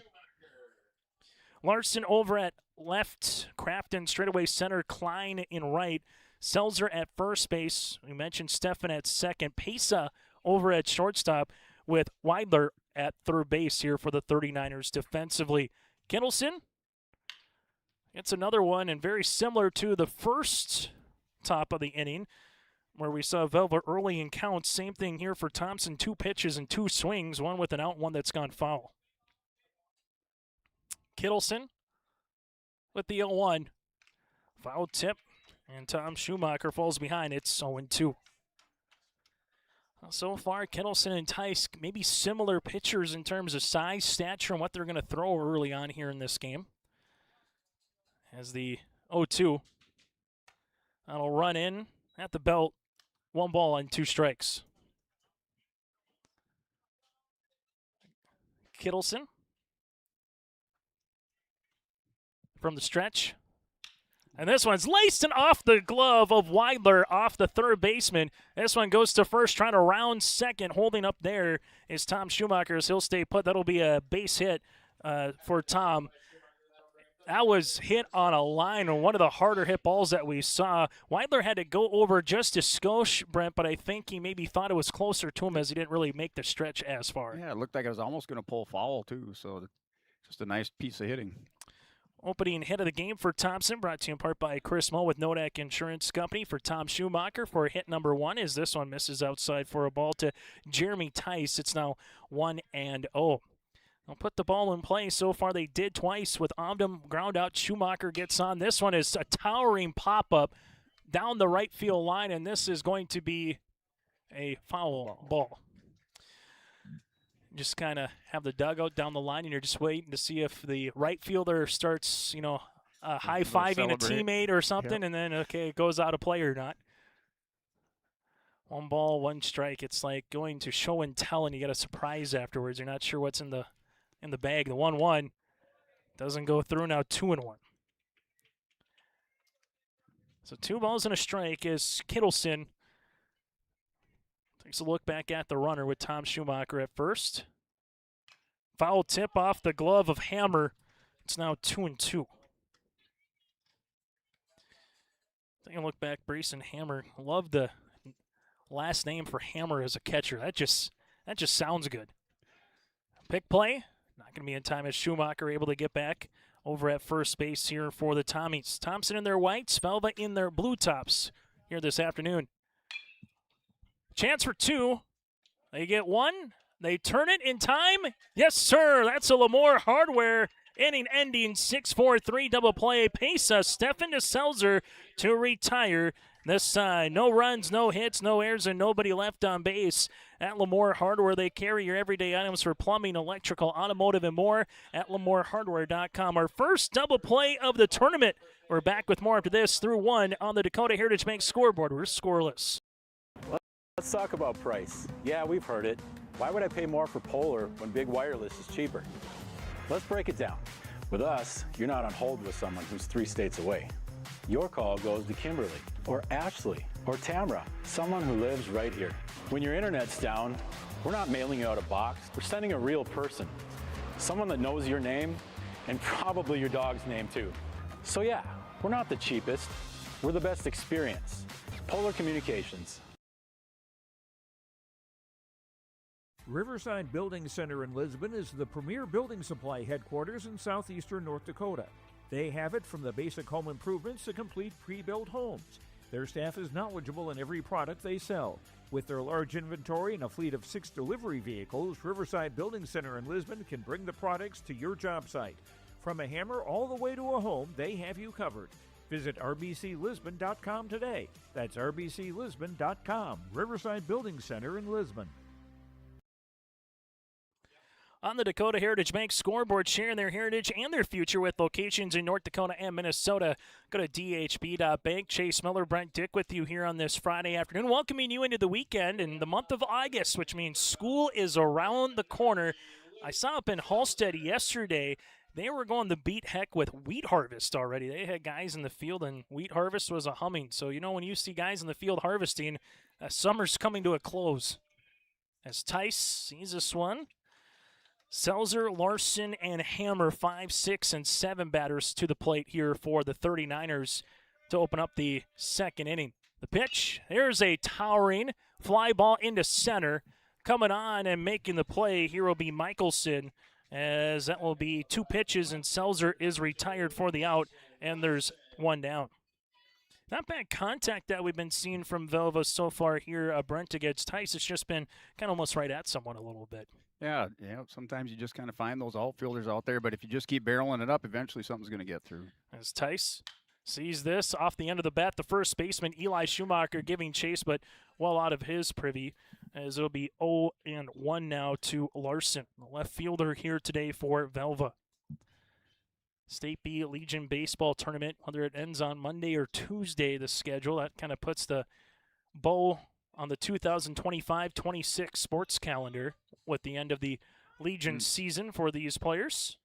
Larson over at left, Crafton straightaway center, Klein in right, Selzer at first base. We mentioned Steffen at second, Pesa over at shortstop with Weidler at third base here for the 39ers defensively. Kittleson gets another one, and very similar to the first top of the inning where we saw Velva early in counts. Same thing here for Thompson, 2 pitches and 2 swings, one with an out, one that's gone foul. Kittleson with the 0-1. Foul tip, and Tom Schumacher falls behind. It's 0-2. So far, Kittleson and Tice, maybe similar pitchers in terms of size, stature, and what they're going to throw early on here in this game. As the 0-2, that'll run in at the belt. 1 ball and 2 strikes. Kittleson from the stretch. And this one's laced and off the glove of Weidler, off the third baseman. This one goes to first, trying to round second. Holding up there is Tom Schumacher as he'll stay put. That'll be a base hit for Tom. That was hit on a line, and one of the harder hit balls that we saw. Weidler had to go over just a skosh, Brent, but I think he maybe thought it was closer to him as he didn't really make the stretch as far. Yeah, it looked like it was almost going to pull foul, too, so just a nice piece of hitting. Opening hit of the game for Thompson, brought to you in part by Chris Moe with Nodak Insurance Company. For Tom Schumacher for hit number 1, as this one misses outside for a ball to Jeremy Tice. It's now 1-0. They'll put the ball in play. So far they did twice with Omdam ground out. Schumacher gets on. This one is a towering pop-up down the right field line, and this is going to be a foul ball. Just kind of have the dugout down the line, and you're just waiting to see if the right fielder starts, high-fiving a teammate or something, and then, okay, it goes out of play or not. 1 ball, 1 strike. It's like going to show and tell, and you get a surprise afterwards. You're not sure what's in the bag. The 1-1 doesn't go through. Now 2-1. So 2 balls and a strike as Kittleson takes a look back at the runner with Tom Schumacher at first. Foul tip off the glove of Hammer. It's now 2-2. Taking a look back, Brayson Hammer. Love the last name for Hammer as a catcher. That just sounds good. Pick play. Not going to be in time as Schumacher able to get back over at first base here for the Tommies. Thompson in their whites, Velva in their blue tops here this afternoon. Chance for 2. They get 1. They turn it in time. Yes, sir. That's a Lemoore Hardware inning-ending 6-4-3 double play. Pesa, Steffen to Selzer to retire. This side, no runs, no hits, no errors, and nobody left on base. At Lemoore Hardware, they carry your everyday items for plumbing, electrical, automotive, and more at LemooreHardware.com. Our first double play of the tournament. We're back with more after this through 1 on the Dakota Heritage Bank scoreboard. We're scoreless. Let's talk about price. Yeah, we've heard it. Why would I pay more for Polar when Big Wireless is cheaper? Let's break it down. With us, you're not on hold with someone who's 3 states away. Your call goes to Kimberly, or Ashley, or Tamra, someone who lives right here. When your internet's down, we're not mailing you out a box. We're sending a real person, someone that knows your name, and probably your dog's name too. So yeah, we're not the cheapest. We're the best experience. Polar Communications. Riverside Building Center in Lisbon is the premier building supply headquarters in southeastern North Dakota. They have it from the basic home improvements to complete pre-built homes. Their staff is knowledgeable in every product they sell. With their large inventory and a fleet of 6 delivery vehicles, Riverside Building Center in Lisbon can bring the products to your job site. From a hammer all the way to a home, they have you covered. Visit rbclisbon.com today. That's rbclisbon.com. Riverside Building Center in Lisbon. on the Dakota Heritage Bank scoreboard, sharing their heritage and their future with locations in North Dakota and Minnesota. Go to dhb.bank. Chase Miller, Brent Dick with you here on this Friday afternoon, welcoming you into the weekend in the month of August, which means school is around the corner. I saw up in Halstead yesterday, they were going to beat heck with wheat harvest already. They had guys in the field, and wheat harvest was a humming. So, when you see guys in the field harvesting, summer's coming to a close. As Tice sees this one, Selzer, Larson, and Hammer, 5, 6, and 7 batters to the plate here for the 39ers to open up the second inning. The pitch, there's a towering fly ball into center. Coming on and making the play here will be Michelson, as that will be 2 pitches, and Selzer is retired for the out, and there's 1 down. Not bad contact that we've been seeing from Velva so far here, Brent, against Tice. It's just been kind of almost right at someone a little bit. Yeah, sometimes you just kind of find those outfielders out there, but if you just keep barreling it up, eventually something's going to get through. As Tice sees this off the end of the bat, the first baseman, Eli Schumacher, giving chase, but well out of his privy, as it'll be 0-1 now to Larson, the left fielder here today for Velva. State B Legion Baseball Tournament, whether it ends on Monday or Tuesday, the schedule, that kind of puts the bow on the 2025-26 sports calendar with the end of the Legion season for these players.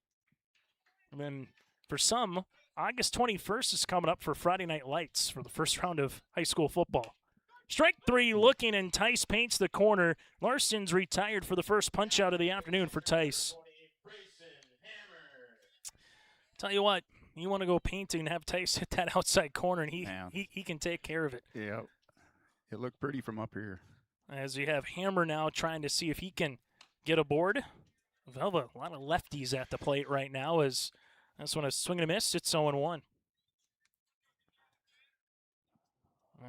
And then for some, August 21st is coming up for Friday Night Lights for the first round of high school football. Strike 3 looking, and Tice paints the corner. Larson's retired for the first punch out of the afternoon for Tice. Tell you what, you want to go painting and have Tice hit that outside corner, and he can take care of it. Yeah, it looked pretty from up here. As we have Hammer now trying to see if he can get aboard. Velva, a lot of lefties at the plate right now, as that's when a swing and a miss. It's 0-1.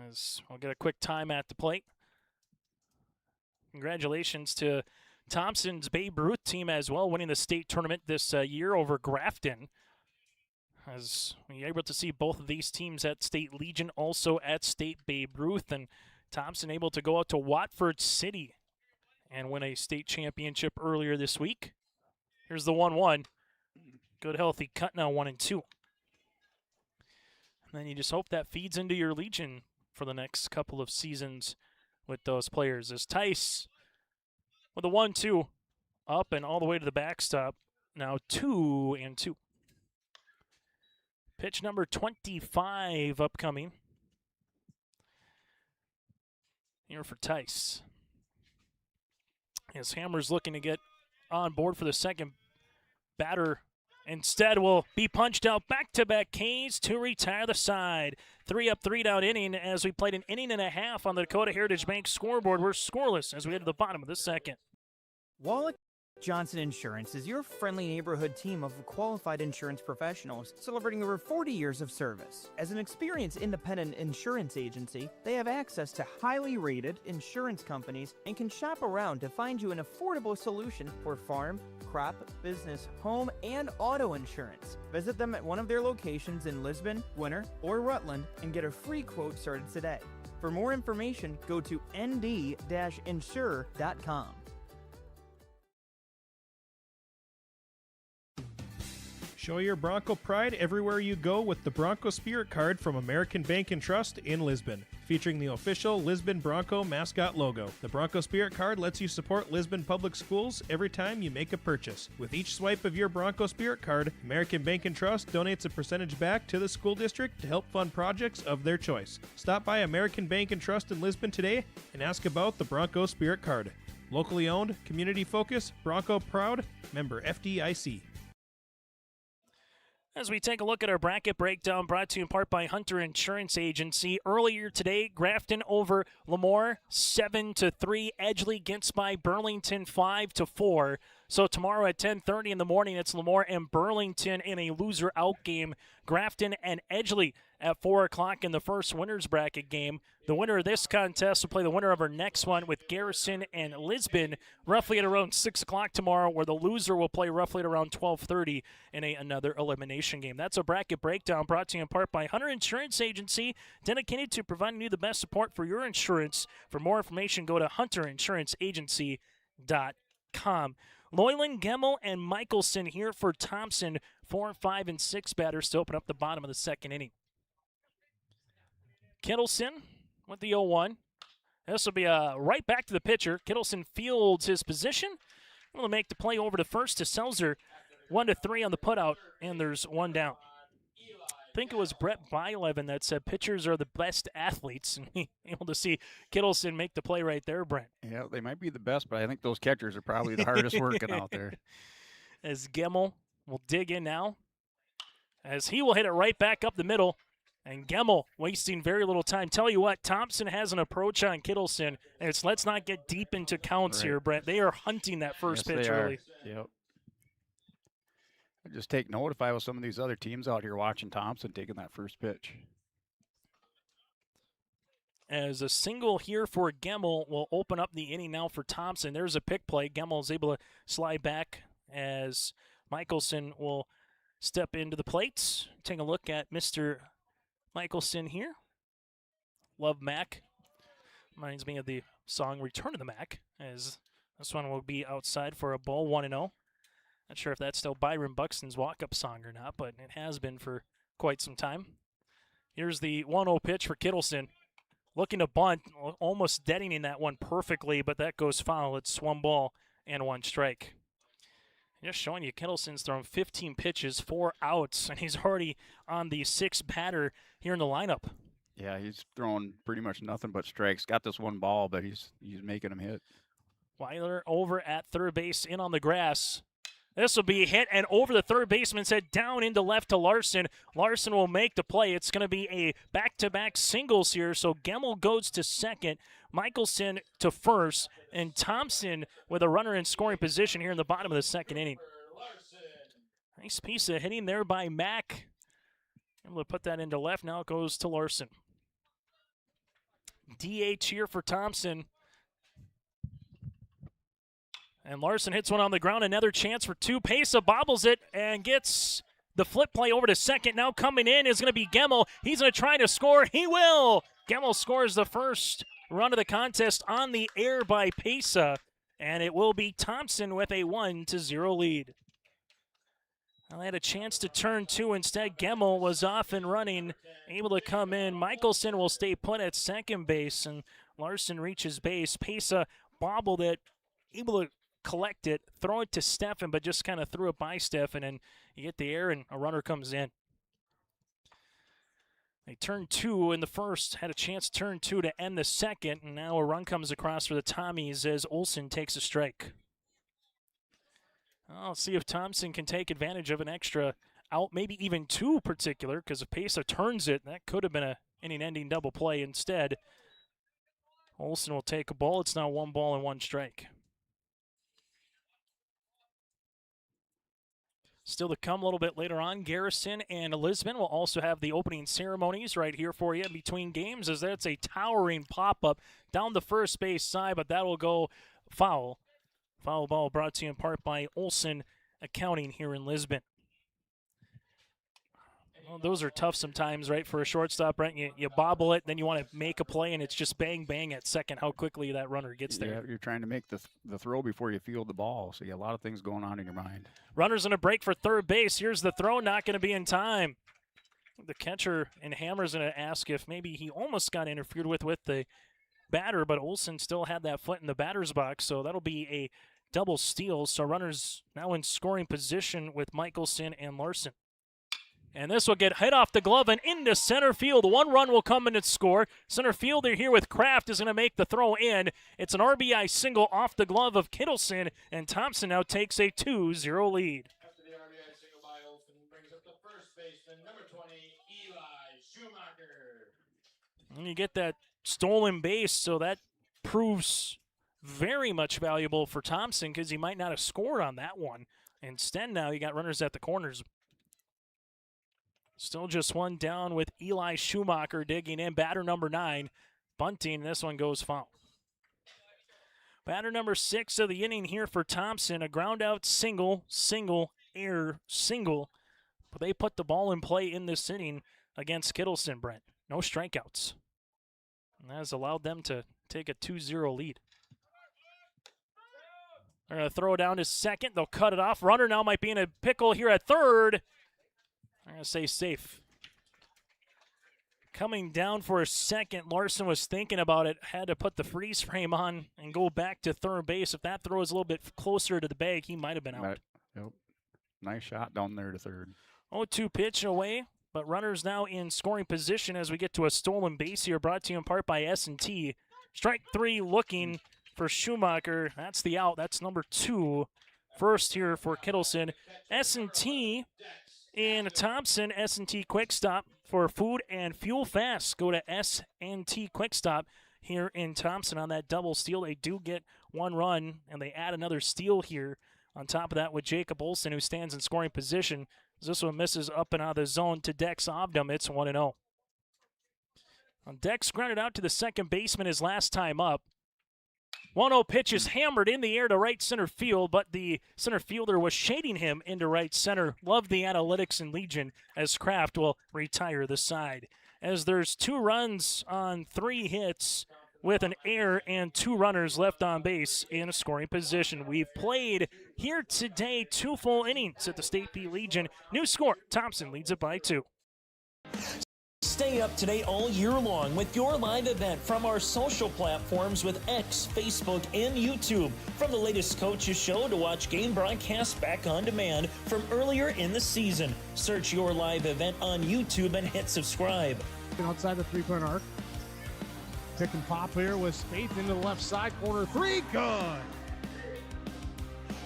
As we'll get a quick time at the plate. Congratulations to Thompson's Babe Ruth team as well, winning the state tournament this year over Grafton. As we're able to see both of these teams at State Legion, also at State Babe Ruth, and Thompson able to go out to Watford City and win a state championship earlier this week. Here's the 1-1. Good healthy cut now, 1-2. And then you just hope that feeds into your Legion for the next couple of seasons with those players. As Tice with a 1-2 up and all the way to the backstop. Now 2-2. Pitch number 25 upcoming here for Tice. As Hammer's looking to get on board for the second batter. Instead will be punched out back-to-back Ks to retire the side. 3 up, 3 down inning as we played an inning and a half on the Dakota Heritage Bank scoreboard. We're scoreless as we head to the bottom of the second. Wallach Johnson Insurance is your friendly neighborhood team of qualified insurance professionals celebrating over 40 years of service. As an experienced independent insurance agency, they have access to highly rated insurance companies and can shop around to find you an affordable solution for farm, crop, business, home, and auto insurance. Visit them at one of their locations in Lisbon, Winter, or Rutland and get a free quote started today. For more information, go to nd-insure.com. Show your Bronco pride everywhere you go with the Bronco Spirit Card from American Bank and Trust in Lisbon, featuring the official Lisbon Bronco mascot logo. The Bronco Spirit Card lets you support Lisbon Public Schools every time you make a purchase. With each swipe of your Bronco Spirit Card, American Bank and Trust donates a percentage back to the school district to help fund projects of their choice. Stop by American Bank and Trust in Lisbon today and ask about the Bronco Spirit Card. Locally owned, community focused, Bronco proud, member FDIC. As we take a look at our bracket breakdown, brought to you in part by Hunter Insurance Agency. Earlier today, Grafton over Lemoore 7-3. Edgeley gets by Burlington 5-4. So tomorrow at 10:30 in the morning, it's Lemoore and Burlington in a loser-out game. Grafton and Edgeley at 4 o'clock in the first winners bracket game. The winner of this contest will play the winner of our next one with Garrison and Lisbon roughly at around 6 o'clock tomorrow, where the loser will play roughly at around 12:30 in another elimination game. That's a bracket breakdown brought to you in part by Hunter Insurance Agency, dedicated to providing you the best support for your insurance. For more information, go to hunterinsuranceagency.com. Loyland, Gemmel, and Michelson here for Thompson. 4, 5, and 6 batters to open up the bottom of the second inning. Kittleson with the 0-1. This will be right back to the pitcher. Kittleson fields his position. Will make the play over to first to Selzer. 1-3 on the putout, and there's one down. I think it was Brett Byleven that said pitchers are the best athletes, and able to see Kittleson make the play right there, Brent. Yeah, they might be the best, but I think those catchers are probably the hardest working out there. As Gemmel will dig in now, as he will hit it right back up the middle, and Gemmel wasting very little time. Tell you what, Thompson has an approach on Kittleson, and it's let's not get deep into counts here, Brent. They are hunting that first pitch early. Yep. Just take note if I was some of these other teams out here watching Thompson taking that first pitch. As a single here for Gemmel will open up the inning now for Thompson. There's a pick play. Gemmel is able to slide back as Michelson will step into the plates. Take a look at Mr. Michelson here. Love Mac. Reminds me of the song Return of the Mac, as this one will be outside for a ball, 1-0. Not sure if that's still Byron Buxton's walk-up song or not, but it has been for quite some time. Here's the 1-0 pitch for Kittleson. Looking to bunt, almost deadening that one perfectly, but that goes foul. It's 1 ball and 1 strike. Just showing you, Kittleson's thrown 15 pitches, 4 outs, and he's already on the 6th batter here in the lineup. Yeah, he's throwing pretty much nothing but strikes. Got this 1 ball, but he's making them hit. Weiler over at third base, in on the grass. This will be hit and over the third baseman's head, down into left to Larson. Larson will make the play. It's going to be a back-to-back singles here, so Gemmel goes to second, Michelson to first, and Thompson with a runner in scoring position here in the bottom of the second inning. Nice piece of hitting there by Mack. Able to put that into left. Now it goes to Larson. DH here for Thompson. And Larson hits one on the ground. Another chance for 2. Pesa bobbles it and gets the flip play over to second. Now coming in is going to be Gemmel. He's going to try to score. He will. Gemmel scores the first run of the contest on the air by Pesa. And it will be Thompson with a 1-0 lead. Well, they had a chance to turn 2. Instead, Gemmel was off and running, able to come in. Michelson will stay put at second base, and Larson reaches base. Pesa bobbled it, able to collect it, throw it to Steffen, but just kind of threw it by Steffen, and you get the air, and a runner comes in. They turned 2 in the first, had a chance to turn 2 to end the second, and now a run comes across for the Tommies as Olsen takes a strike. I'll see if Thompson can take advantage of an extra out, maybe even 2 particular, because if Pesa turns it, that could have been an inning-ending double play. Instead, Olsen will take a ball. It's now 1 ball and 1 strike. Still to come a little bit later on, Garrison and Lisbon will also have the opening ceremonies right here for you in between games, as that's a towering pop-up down the first base side, but that will go foul. Foul ball brought to you in part by Olsen Accounting here in Lisbon. Well, those are tough sometimes, right, for a shortstop, right? You bobble it, then you want to make a play, and it's just bang, bang at second, how quickly that runner gets there. Yeah, you're trying to make the throw before you field the ball, so you have a lot of things going on in your mind. Runner's in a break for third base. Here's the throw, not going to be in time. The catcher and Hammer's going to ask if maybe he almost got interfered with the batter, but Olsen still had that foot in the batter's box, so that'll be a double steal. So runners now in scoring position with Michelson and Larson. And this will get hit off the glove and into center field. 1 run will come in and score. Center fielder here with Kraft is going to make the throw in. It's an RBI single off the glove of Kittleson, and Thompson now takes a 2-0 lead. After the RBI single by Olsen, brings up the first baseman, number 20, Eli Schumacher. And you get that stolen base, so that proves very much valuable for Thompson because he might not have scored on that one. Instead, now you got runners at the corners. Still just 1 down with Eli Schumacher digging in. Batter number 9, bunting, and this one goes foul. Batter number 6 of the inning here for Thompson. A ground out single, air, single. But they put the ball in play in this inning against Kittleson, Brent. No strikeouts. And that has allowed them to take a 2-0 lead. They're going to throw down to second. They'll cut it off. Runner now might be in a pickle here at third. I'm going to say safe. Coming down for a second, Larson was thinking about it, had to put the freeze frame on and go back to third base. If that throw is a little bit closer to the bag, he might have been out. Yep. Nice shot down there to third. 0-2 pitch away, but runners now in scoring position as we get to a stolen base here, brought to you in part by S&T. Strike 3 looking for Schumacher. That's the out. That's number 2. First here for Kittleson. S&T in Thompson, S&T Quick Stop for food and fuel fast. Go to S&T Quick Stop here in Thompson on that double steal. They do get 1 run, and they add another steal here on top of that with Jacob Olsen, who stands in scoring position. This one misses up and out of the zone to Dex Obdam. It's 1-0. Dex grounded out to the second baseman his last time up. 1-0 pitch is hammered in the air to right center field, but the center fielder was shading him into right center. Love the analytics in Legion as Kraft will retire the side. As there's 2 runs on 3 hits with an error and 2 runners left on base in a scoring position. We've played here today 2 full innings at the State P Legion. New score, Thompson leads it by 2. Stay up to date all year long with your live event from our social platforms with X, Facebook, and YouTube. From the latest coaches show to watch game broadcasts back on demand from earlier in the season. Search your live event on YouTube and hit subscribe. Outside the 3-point arc. Pick and pop here with Spaeth into the left side corner. 3, good.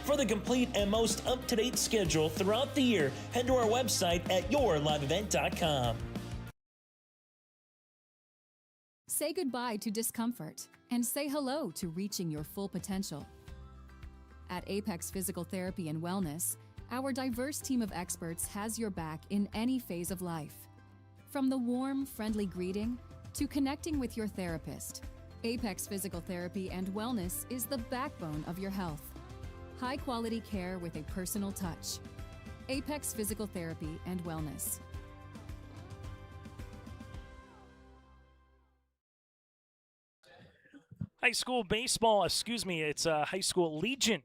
For the complete and most up-to-date schedule throughout the year, head to our website at yourliveevent.com. Say goodbye to discomfort and say hello to reaching your full potential. At Apex Physical Therapy and Wellness, our diverse team of experts has your back in any phase of life. From the warm, friendly greeting to connecting with your therapist, Apex Physical Therapy and Wellness is the backbone of your health. High-quality care with a personal touch. Apex Physical Therapy and Wellness. High school baseball, it's high school Legion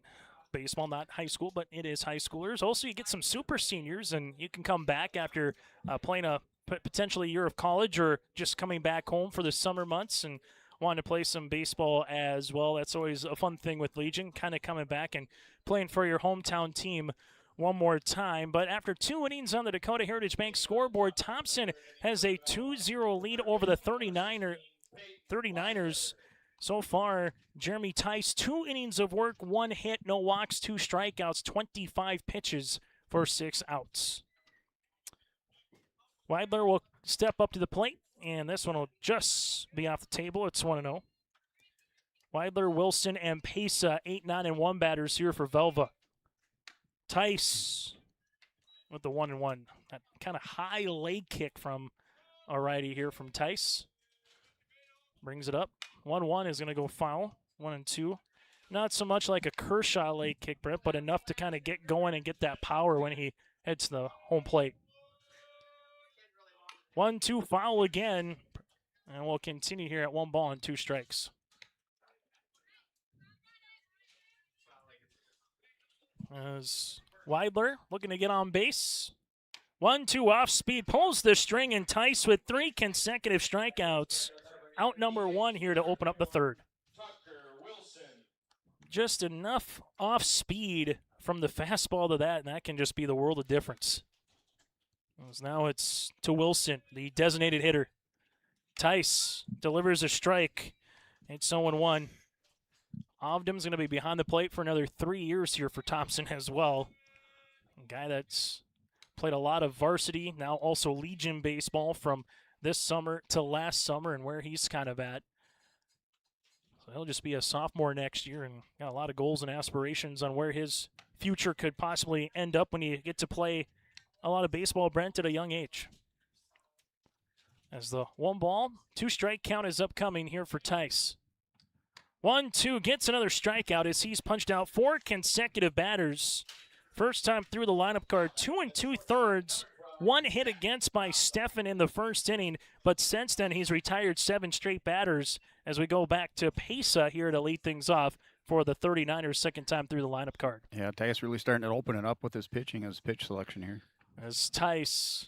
baseball, not high school, but it is high schoolers. Also, you get some super seniors, and you can come back after playing a potentially year of college or just coming back home for the summer months and wanting to play some baseball as well. That's always a fun thing with Legion, kind of coming back and playing for your hometown team one more time. But after 2 innings on the Dakota Heritage Bank scoreboard, Thompson has a 2-0 lead over the 39ers. So far, Jeremy Tice, 2 innings of work, 1 hit, no walks, 2 strikeouts, 25 pitches for 6 outs. Weidler will step up to the plate, and this one will just be off the table. It's 1-0. Weidler, Wilson, and Pesa, 8, 9, and 1 batters here for Velva. Tice with the 1-1. That kind of high leg kick from a righty here from Tice. Brings it up. 1-1 is going to go foul. 1-2. Not so much like a Kershaw leg kick, Brett, but enough to kind of get going and get that power when he hits the home plate. 1-2 foul again. And we'll continue here at 1 ball and 2 strikes. As Weidler looking to get on base. 1-2 off speed. Pulls the string, and Tice with 3 consecutive strikeouts. Out number 1 here to open up the 3rd. Just enough off speed from the fastball to that, and that can just be the world of difference. As now it's to Wilson, the designated hitter. Tice delivers a strike. It's 0-1. Obdam's going to be behind the plate for another 3 years here for Thompson as well. A guy that's played a lot of varsity, now also Legion baseball from this summer to last summer and where he's kind of at. So he'll just be a sophomore next year and got a lot of goals and aspirations on where his future could possibly end up when you get to play a lot of baseball, Brent, at a young age. As the 1 ball, 2 strike count is upcoming here for Tice. 1-2 gets another strikeout as he's punched out 4 consecutive batters. First time through the lineup card, 2 2/3. 1 hit against by Stefan in the first inning, but since then he's retired 7 straight batters as we go back to Pesa here to lead things off for the 39ers, second time through the lineup card. Yeah, Tice really starting to open it up with his pitching, his pitch selection here. As Tice,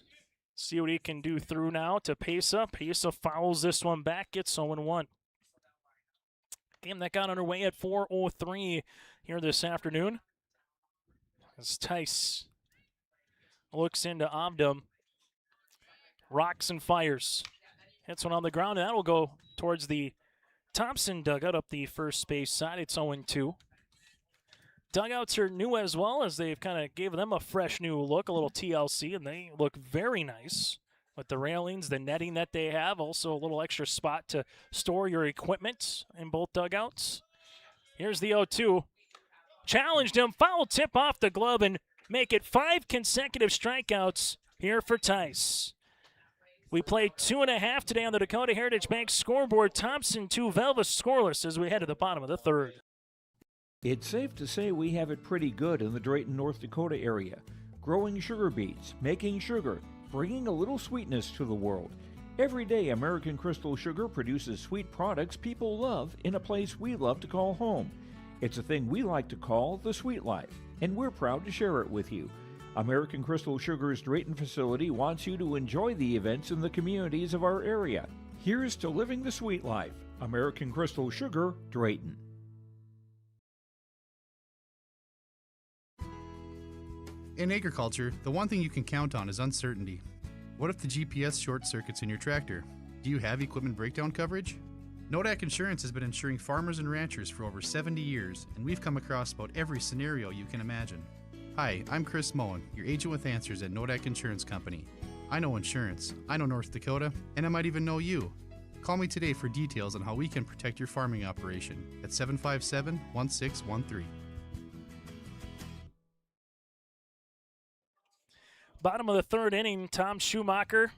see what he can do through now to Pesa. Pesa fouls this one back, gets 0-1. Game that got underway at 4:03 here this afternoon. As Tice looks into Obdam, rocks and fires. Hits one on the ground, and that'll go towards the Thompson dugout up the first base side. It's 0-2. Dugouts are new as well, as they've kind of gave them a fresh new look, a little TLC, and they look very nice with the railings, the netting that they have. Also a little extra spot to store your equipment in both dugouts. Here's the 0-2. Challenged him, foul tip off the glove, and make it 5 consecutive strikeouts here for Tice. We played 2.5 today on the Dakota Heritage Bank scoreboard. Thompson 2, Velva scoreless as we head to the bottom of the third. It's safe to say we have it pretty good in the Drayton, North Dakota area. Growing sugar beets, making sugar, bringing a little sweetness to the world. Every day, American Crystal Sugar produces sweet products people love in a place we love to call home. It's a thing we like to call the sweet life, and we're proud to share it with you. American Crystal Sugar's Drayton facility wants you to enjoy the events in the communities of our area. Here's to living the sweet life. American Crystal Sugar, Drayton. In agriculture, the one thing you can count on is uncertainty. What if the GPS short circuits in your tractor? Do you have equipment breakdown coverage? Nodak Insurance has been insuring farmers and ranchers for over 70 years, and we've come across about every scenario you can imagine. Hi, I'm Chris Moen, your agent with answers at Nodak Insurance Company. I know insurance, I know North Dakota, and I might even know you. Call me today for details on how we can protect your farming operation at 757-1613. Bottom of the third inning, Tom Schumacher.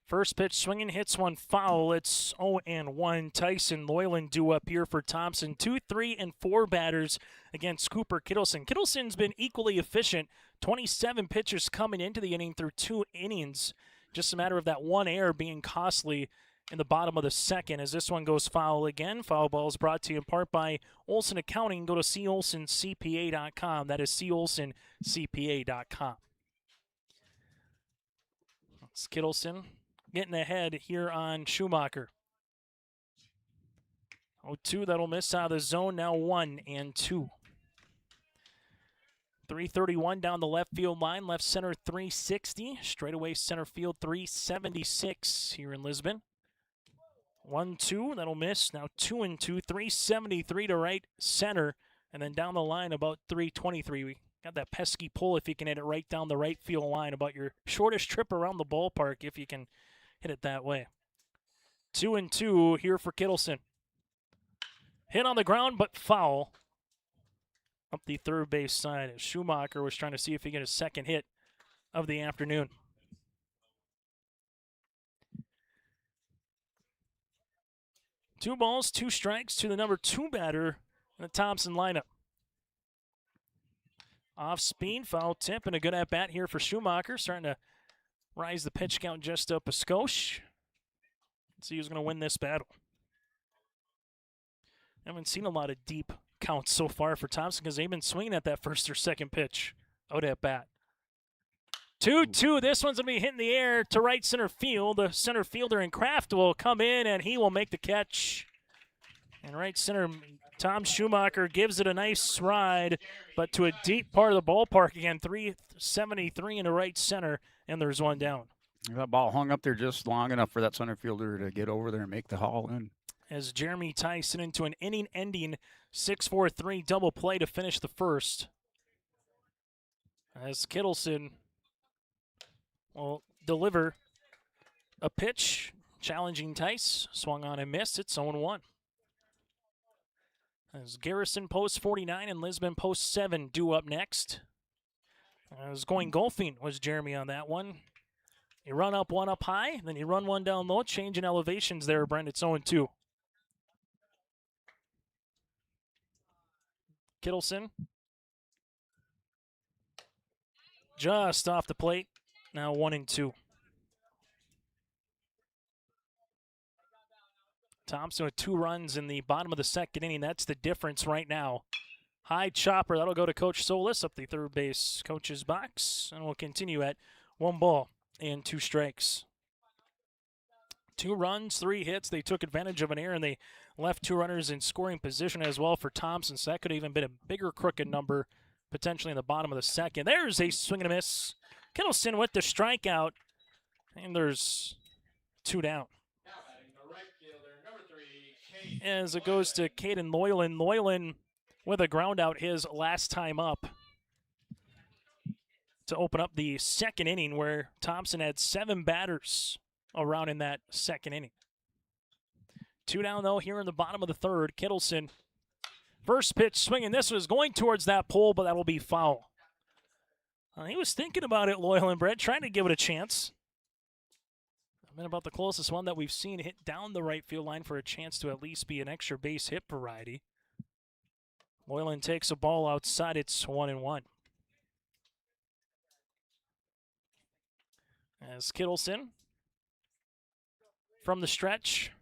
First pitch swinging, hits one foul. It's 0-1. Tyson Loyland due up here for Thompson. 2, 3, and 4 batters against Cooper Kittleson. Kittelson's been equally efficient. 27 pitchers coming into the inning through 2 innings. Just a matter of that one error being costly in the bottom of the second as this one goes foul again. Foul ball is brought to you in part by Olson Accounting. Go to colsoncpa.com. That is colsoncpa.com. It's Kittleson getting ahead here on Schumacher. 0-2, that'll miss out of the zone. Now 1-2. 331 down the left field line. Left center 360. Straightaway center field 376 here in Lisbon. 1-2, that'll miss. Now 2-2. 373 to right center. And then down the line about 323. We got that pesky pull if you can hit it right down the right field line. About your shortest trip around the ballpark if you can hit it that way. 2-2 here for Kittleson. Hit on the ground, but foul. Up the third base side as Schumacher was trying to see if he get his second hit of the afternoon. Two balls, 2 strikes to the number 2 batter in the Thompson lineup. Off speed, foul tip, and a good at-bat here for Schumacher. Starting to rise the pitch count just up a skosh. Let's see who's going to win this battle. Haven't seen a lot of deep counts so far for Thompson because they've been swinging at that first or second pitch out at bat. 2-2. This one's going to be hitting the air to right center field. The center fielder in Kraft will come in, and he will make the catch. And right center, Tom Schumacher gives it a nice ride, but to a deep part of the ballpark again. 373 into right center, and there's one down. That ball hung up there just long enough for that center fielder to get over there and make the haul in. As Jeremy Tyson into an inning-ending 6-4-3 double play to finish the first. As Kittleson will deliver a pitch, challenging Tice. Swung on and missed. It's 0-1. As Garrison post 49 and Lisbon post 7 due up next. As going golfing was Jeremy on that one. You run up one up high, then you run one down low. Change in elevations there, Brent. It's 0-2. Kittleson. Just off the plate. Now 1-2. Thompson with 2 runs in the bottom of the second inning. That's the difference right now. High chopper. That'll go to Coach Solis up the third base coach's box. And we'll continue at 1 ball and 2 strikes. 2 runs, 3 hits. They took advantage of an error, and they left 2 runners in scoring position as well for Thompson. So that could have even been a bigger crooked number potentially in the bottom of the second. There's a swing and a miss. Kittleson with the strikeout. And there's 2 down. As it goes to Caden Loyland. Loyland with a ground out his last time up to open up the second inning, where Thompson had 7 batters around in that second inning. 2 down, though, here in the bottom of the third. Kittleson, first pitch swinging. This was going towards that pole, but that will be foul. He was thinking about it, Loyland Brett, trying to give it a chance. Been about the closest one that we've seen hit down the right field line for a chance to at least be an extra base hit variety. Loyland takes a ball outside. It's 1-1. As Kittleson from the stretch,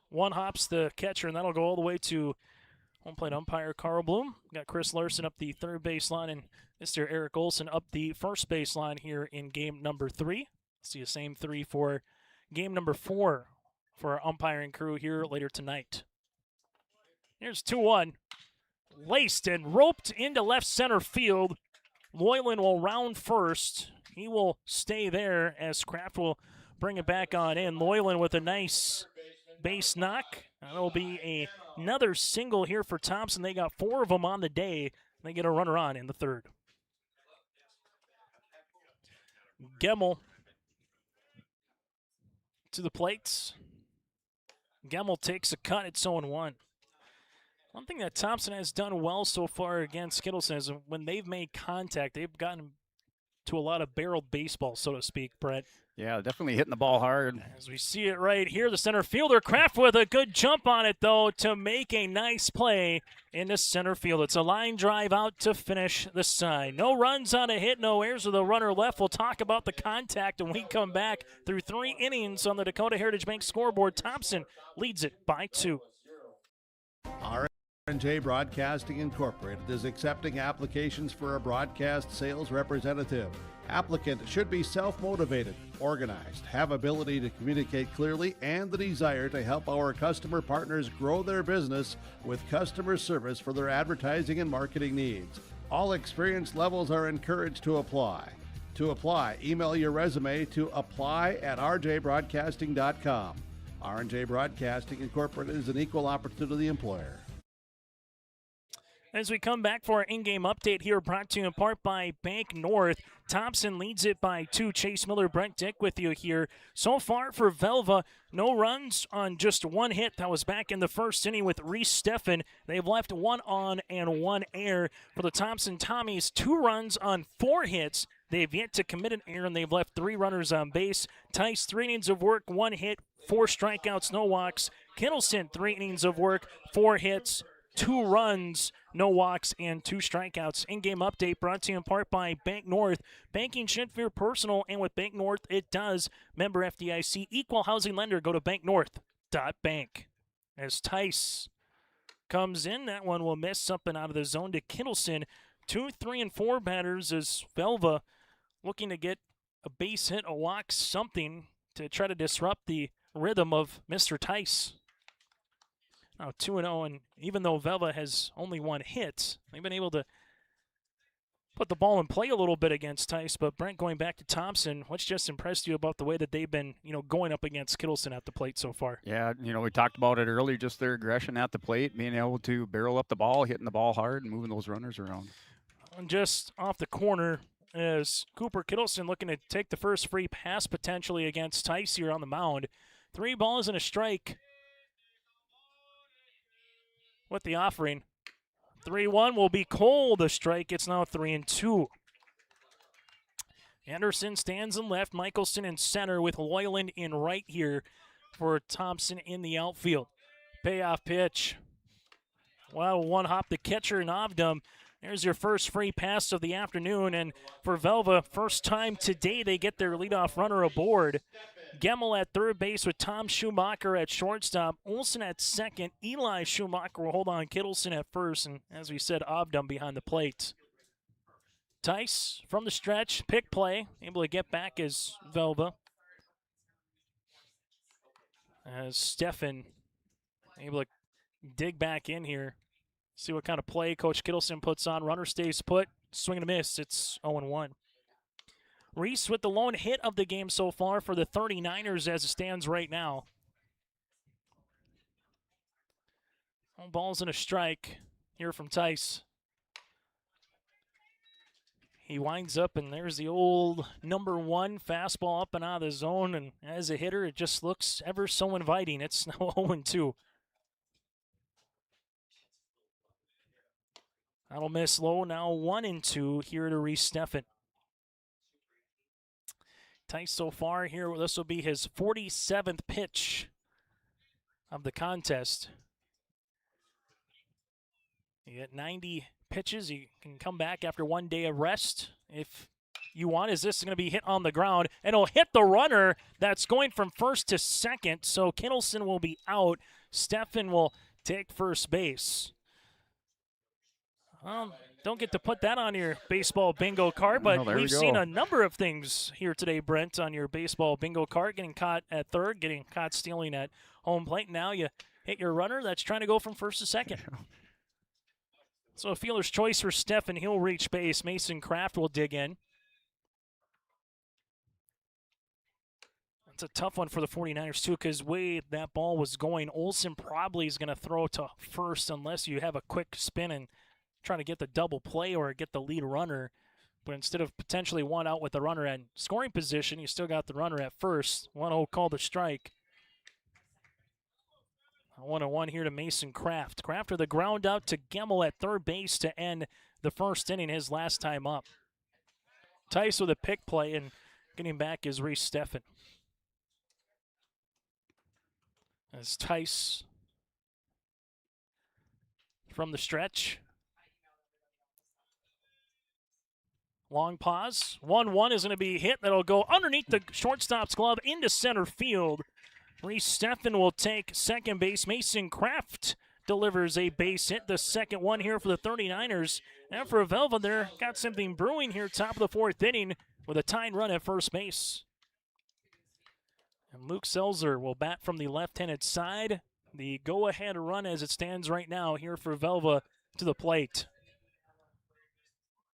1 hops the catcher, and that'll go all the way to home plate umpire Carl Bloom. Got Chris Larson up the third baseline and Mr. Eric Olson up the first baseline here in game number 3. See the same 3 for game number 4 for our umpiring crew here later tonight. Here's 2-1. Laced and roped into left center field. Loyland will round first. He will stay there as Kraft will bring it back on in. Loyland with a nice base knock. That'll be another single here for Thompson. They got 4 of them on the day. They get a runner on in the third. Gemmel to the plates. Gemmel takes a cut. It's 0-1. One thing that Thompson has done well so far against Kittleson is when they've made contact, they've gotten to a lot of barreled baseball, so to speak, Brett. Yeah, definitely hitting the ball hard. As we see it right here, the center fielder, Kraft with a good jump on it, though, to make a nice play into center field. It's a line drive out to finish the side. No runs on a hit, no errors with a runner left. We'll talk about the contact when we come back through 3 innings on the Dakota Heritage Bank scoreboard. Thompson leads it by 2. R&J Broadcasting Incorporated is accepting applications for a broadcast sales representative. Applicant should be self-motivated, organized, have ability to communicate clearly, and the desire to help our customer partners grow their business with customer service for their advertising and marketing needs. All experience levels are encouraged to apply. To apply, email your resume to apply@rjbroadcasting.com. R&J Broadcasting Incorporated is an equal opportunity employer. As we come back for our in-game update here, brought to you in part by Bank North. Thompson leads it by 2. Chase Miller, Brent Dick with you here. So far for Velva, no runs on just 1 hit. That was back in the first inning with Reese Steffen. They've left 1 on and 1 error. For the Thompson Tommies, 2 runs on 4 hits. They've yet to commit an error, and they've left 3 runners on base. Tice, 3 innings of work, 1 hit, 4 strikeouts, no walks. Kittleson, 3 innings of work, 4 hits, 2 runs, no walks, and 2 strikeouts. In-game update brought to you in part by Bank North. Banking should feel personal, and with Bank North, it does. Member FDIC, equal housing lender. Go to banknorth.bank. As Tice comes in, that one will miss something out of the zone to Kittleson. 2, 3, and 4 batters as Velva looking to get a base hit, a walk, something to try to disrupt the rhythm of Mr. Tice. Now 2-0, and even though Velva has only 1 hit, they've been able to put the ball in play a little bit against Tice. But Brent, going back to Thompson, what's just impressed you about the way that they've been, going up against Kittleson at the plate so far? Yeah, we talked about it earlier, just their aggression at the plate, being able to barrel up the ball, hitting the ball hard, and moving those runners around. And just off the corner is Cooper Kittleson looking to take the first free pass potentially against Tice here on the mound. 3 balls and a strike with the offering. 3-1 will be Cole. The strike. It's now 3-2. Anderson stands in left. Michelson in center with Loyland in right here for Thompson in the outfield. Payoff pitch. Well, 1 hop the catcher in Ovdum. There's your first free pass of the afternoon. And for Velva, first time today they get their leadoff runner aboard. Gemmel at third base with Tom Schumacher at shortstop. Olsen at second. Eli Schumacher will hold on Kittleson at first. And as we said, Obdam behind the plate. Tice from the stretch. Pick play. Able to get back as Velva. As Stefan able to dig back in here. See what kind of play Coach Kittleson puts on. Runner stays put. Swing and a miss. It's 0-1. Reese with the lone hit of the game so far for the 39ers as it stands right now. All balls and a strike here from Tice. He winds up, and there's the old number 1 fastball up and out of the zone. And as a hitter, it just looks ever so inviting. It's now 0-2. That'll miss low. Now 1-2 here to Reese Steffen. Tice so far here. This will be his 47th pitch of the contest. You get 90 pitches. You can come back after 1 day of rest if you want. Is this going to be hit on the ground? And it'll hit the runner that's going from first to second. So Kittleson will be out. Steffen will take first base. Don't get to put that on your baseball bingo card, but we've seen a number of things here today, Brent, on your baseball bingo card. Getting caught at third, getting caught stealing at home plate. Now you hit your runner that's trying to go from first to second. So a fielder's choice for Steffen. He'll reach base. Mason Kraft will dig in. That's a tough one for the 49ers, too, because way that ball was going, Olsen probably is going to throw to first unless you have a quick spin and trying to get the double play or get the lead runner. But instead of potentially one out with the runner at scoring position, you still got the runner at first. 1-0 called a strike. 1-1 here to Mason Kraft. Kraft with a ground out to Gemmel at third base to end the first inning, his last time up. Tice with a pick play, and getting back is Reese Steffen. As Tice from the stretch. Long pause. 1-1 is going to be hit. That'll go underneath the shortstop's glove into center field. Reese Steffen will take second base. Mason Kraft delivers a base hit. The second one here for the 39ers. And for Velva, there got something brewing here top of the fourth inning with a tying run at first base. And Luke Selzer will bat from the left-handed side. The go-ahead run as it stands right now here for Velva to the plate.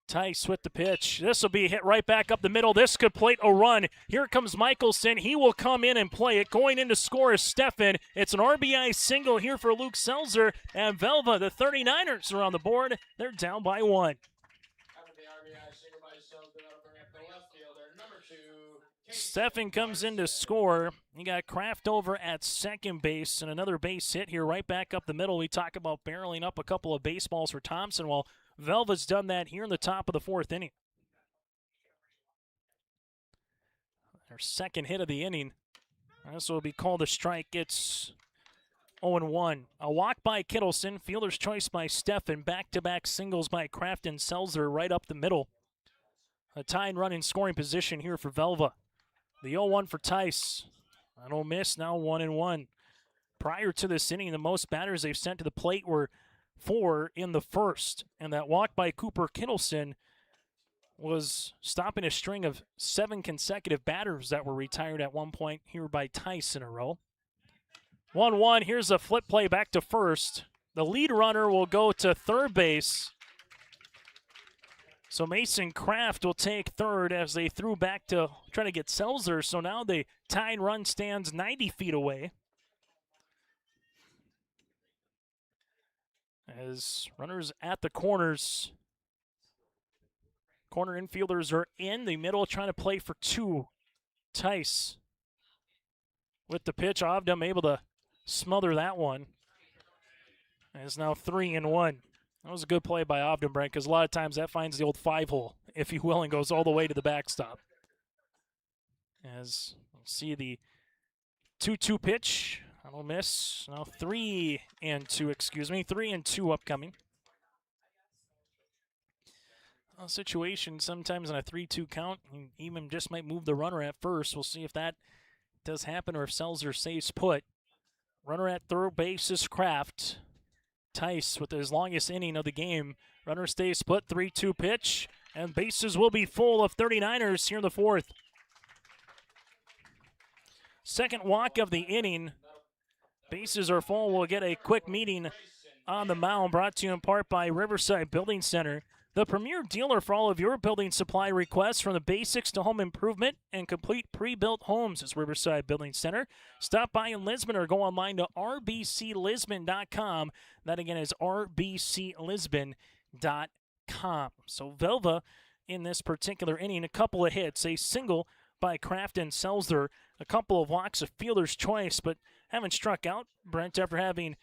Tice with the pitch. This will be hit right back up the middle. This could plate a run. Here comes Michelson. He will come in and play it. Going in to score is Steffen. It's an RBI single here for Luke Selzer. And Velva, the 39ers are on the board. They're down by 1. Steffen comes in to score. You got Kraft over at second base and another base hit here right back up the middle. We talk about barreling up a couple of baseballs for Thompson. Well, Velva's done that here in the top of the fourth inning. Their second hit of the inning. This will be called a strike. It's 0-1. A walk by Kittleson. Fielder's choice by Steffen. Back-to-back singles by Kraft and Selzer right up the middle. A tying run in scoring position here for Velva. The 0-1 for Tice. I don't miss. Now 1-1. Prior to this inning, the most batters they've sent to the plate were 4 in the first, and that walk by Cooper Kittleson was stopping a string of 7 consecutive batters that were retired at one point here by Tice in a row. 1-1, here's a flip play back to first. The lead runner will go to third base. So Mason Kraft will take third as they threw back to try to get Selzer. So now the tying run stands 90 feet away. As runners at the corners. Corner infielders are in the middle trying to play for 2. Tice with the pitch. Obdam able to smother that one. And it's now 3-1. That was a good play by Obdam, Brent, because a lot of times that finds the old 5-hole, if you will, and goes all the way to the backstop. As you see the 2-2 pitch. I don't miss. Now 3-2, 3-2 upcoming. A situation sometimes in a 3-2 count, you even just might move the runner at first. We'll see if that does happen, or if Selzer stays put. Runner at third base is Kraft. Tice with his longest inning of the game. Runner stays put, 3-2 pitch, and bases will be full of 39ers here in the fourth. Second walk of the inning. Bases are full. We'll get a quick meeting on the mound, brought to you in part by Riverside Building Center, the premier dealer for all of your building supply requests, from the basics to home improvement and complete pre-built homes. Is Riverside Building Center. Stop by in Lisbon or go online to rbclisbon.com. That again is rbclisbon.com. So Velva in this particular inning, a couple of hits, a single by Kraft and Selzer, a couple of walks, a fielder's choice, but haven't struck out, Brent, after having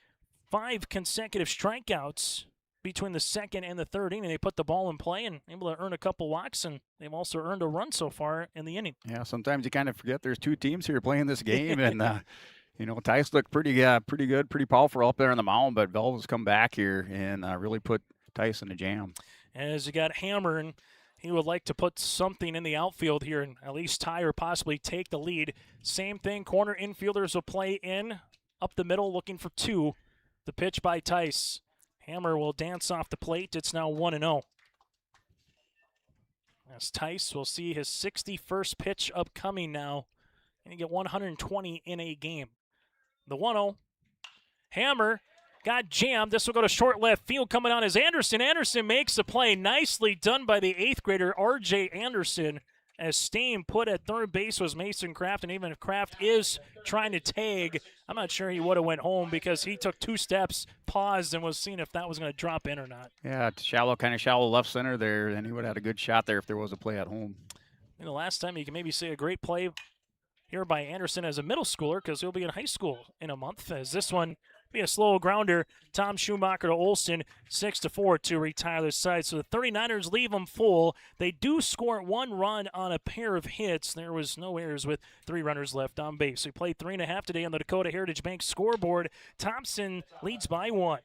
5 consecutive strikeouts between the second and the third inning. They put the ball in play and able to earn a couple walks, and they've also earned a run so far in the inning. Yeah, sometimes you kind of forget there's 2 teams here playing this game, and Tice looked pretty good, pretty powerful up there on the mound, but Velva's come back here and really put Tice in a jam. As you got Hammer, and he would like to put something in the outfield here and at least tie or possibly take the lead. Same thing, corner infielders will play in, up the middle looking for 2. The pitch by Tice. Hammer will dance off the plate. It's now 1-0. As Tice will see his 61st pitch upcoming now, and he get 120 in a game. The 1-0. Hammer got jammed. This will go to short left field. Coming on is Anderson. Anderson makes the play. Nicely done by the 8th grader, R.J. Anderson. As staying put at third base was Mason Kraft, and even if Kraft is trying to tag, I'm not sure he would have went home because he took 2 steps, paused, and was seeing if that was going to drop in or not. Yeah, kind of shallow left center there, and he would have had a good shot there if there was a play at home. And the last time you can maybe see a great play here by Anderson as a middle schooler, because he'll be in high school in a month, as this one be a slow grounder. Tom Schumacher to Olsen, 6-4 to retire this side. So the 39ers leave them full. They do score 1 run on a pair of hits. There was no errors with 3 runners left on base. We played 3.5 today on the Dakota Heritage Bank scoreboard. Thompson leads by 1.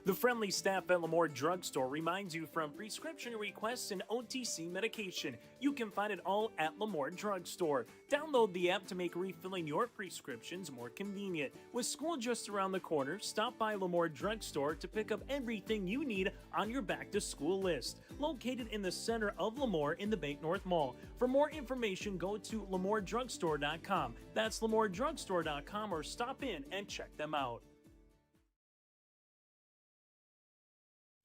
The friendly staff at Lemoore Drugstore reminds you, from prescription requests and OTC medication, you can find it all at Lemoore Drugstore. Download the app to make refilling your prescriptions more convenient. With school just around the corner, stop by Lemoore Drugstore to pick up everything you need on your back-to-school list. Located in the center of Lemoore in the Bank North Mall. For more information, go to LemooreDrugstore.com. That's LemooreDrugstore.com, or stop in and check them out.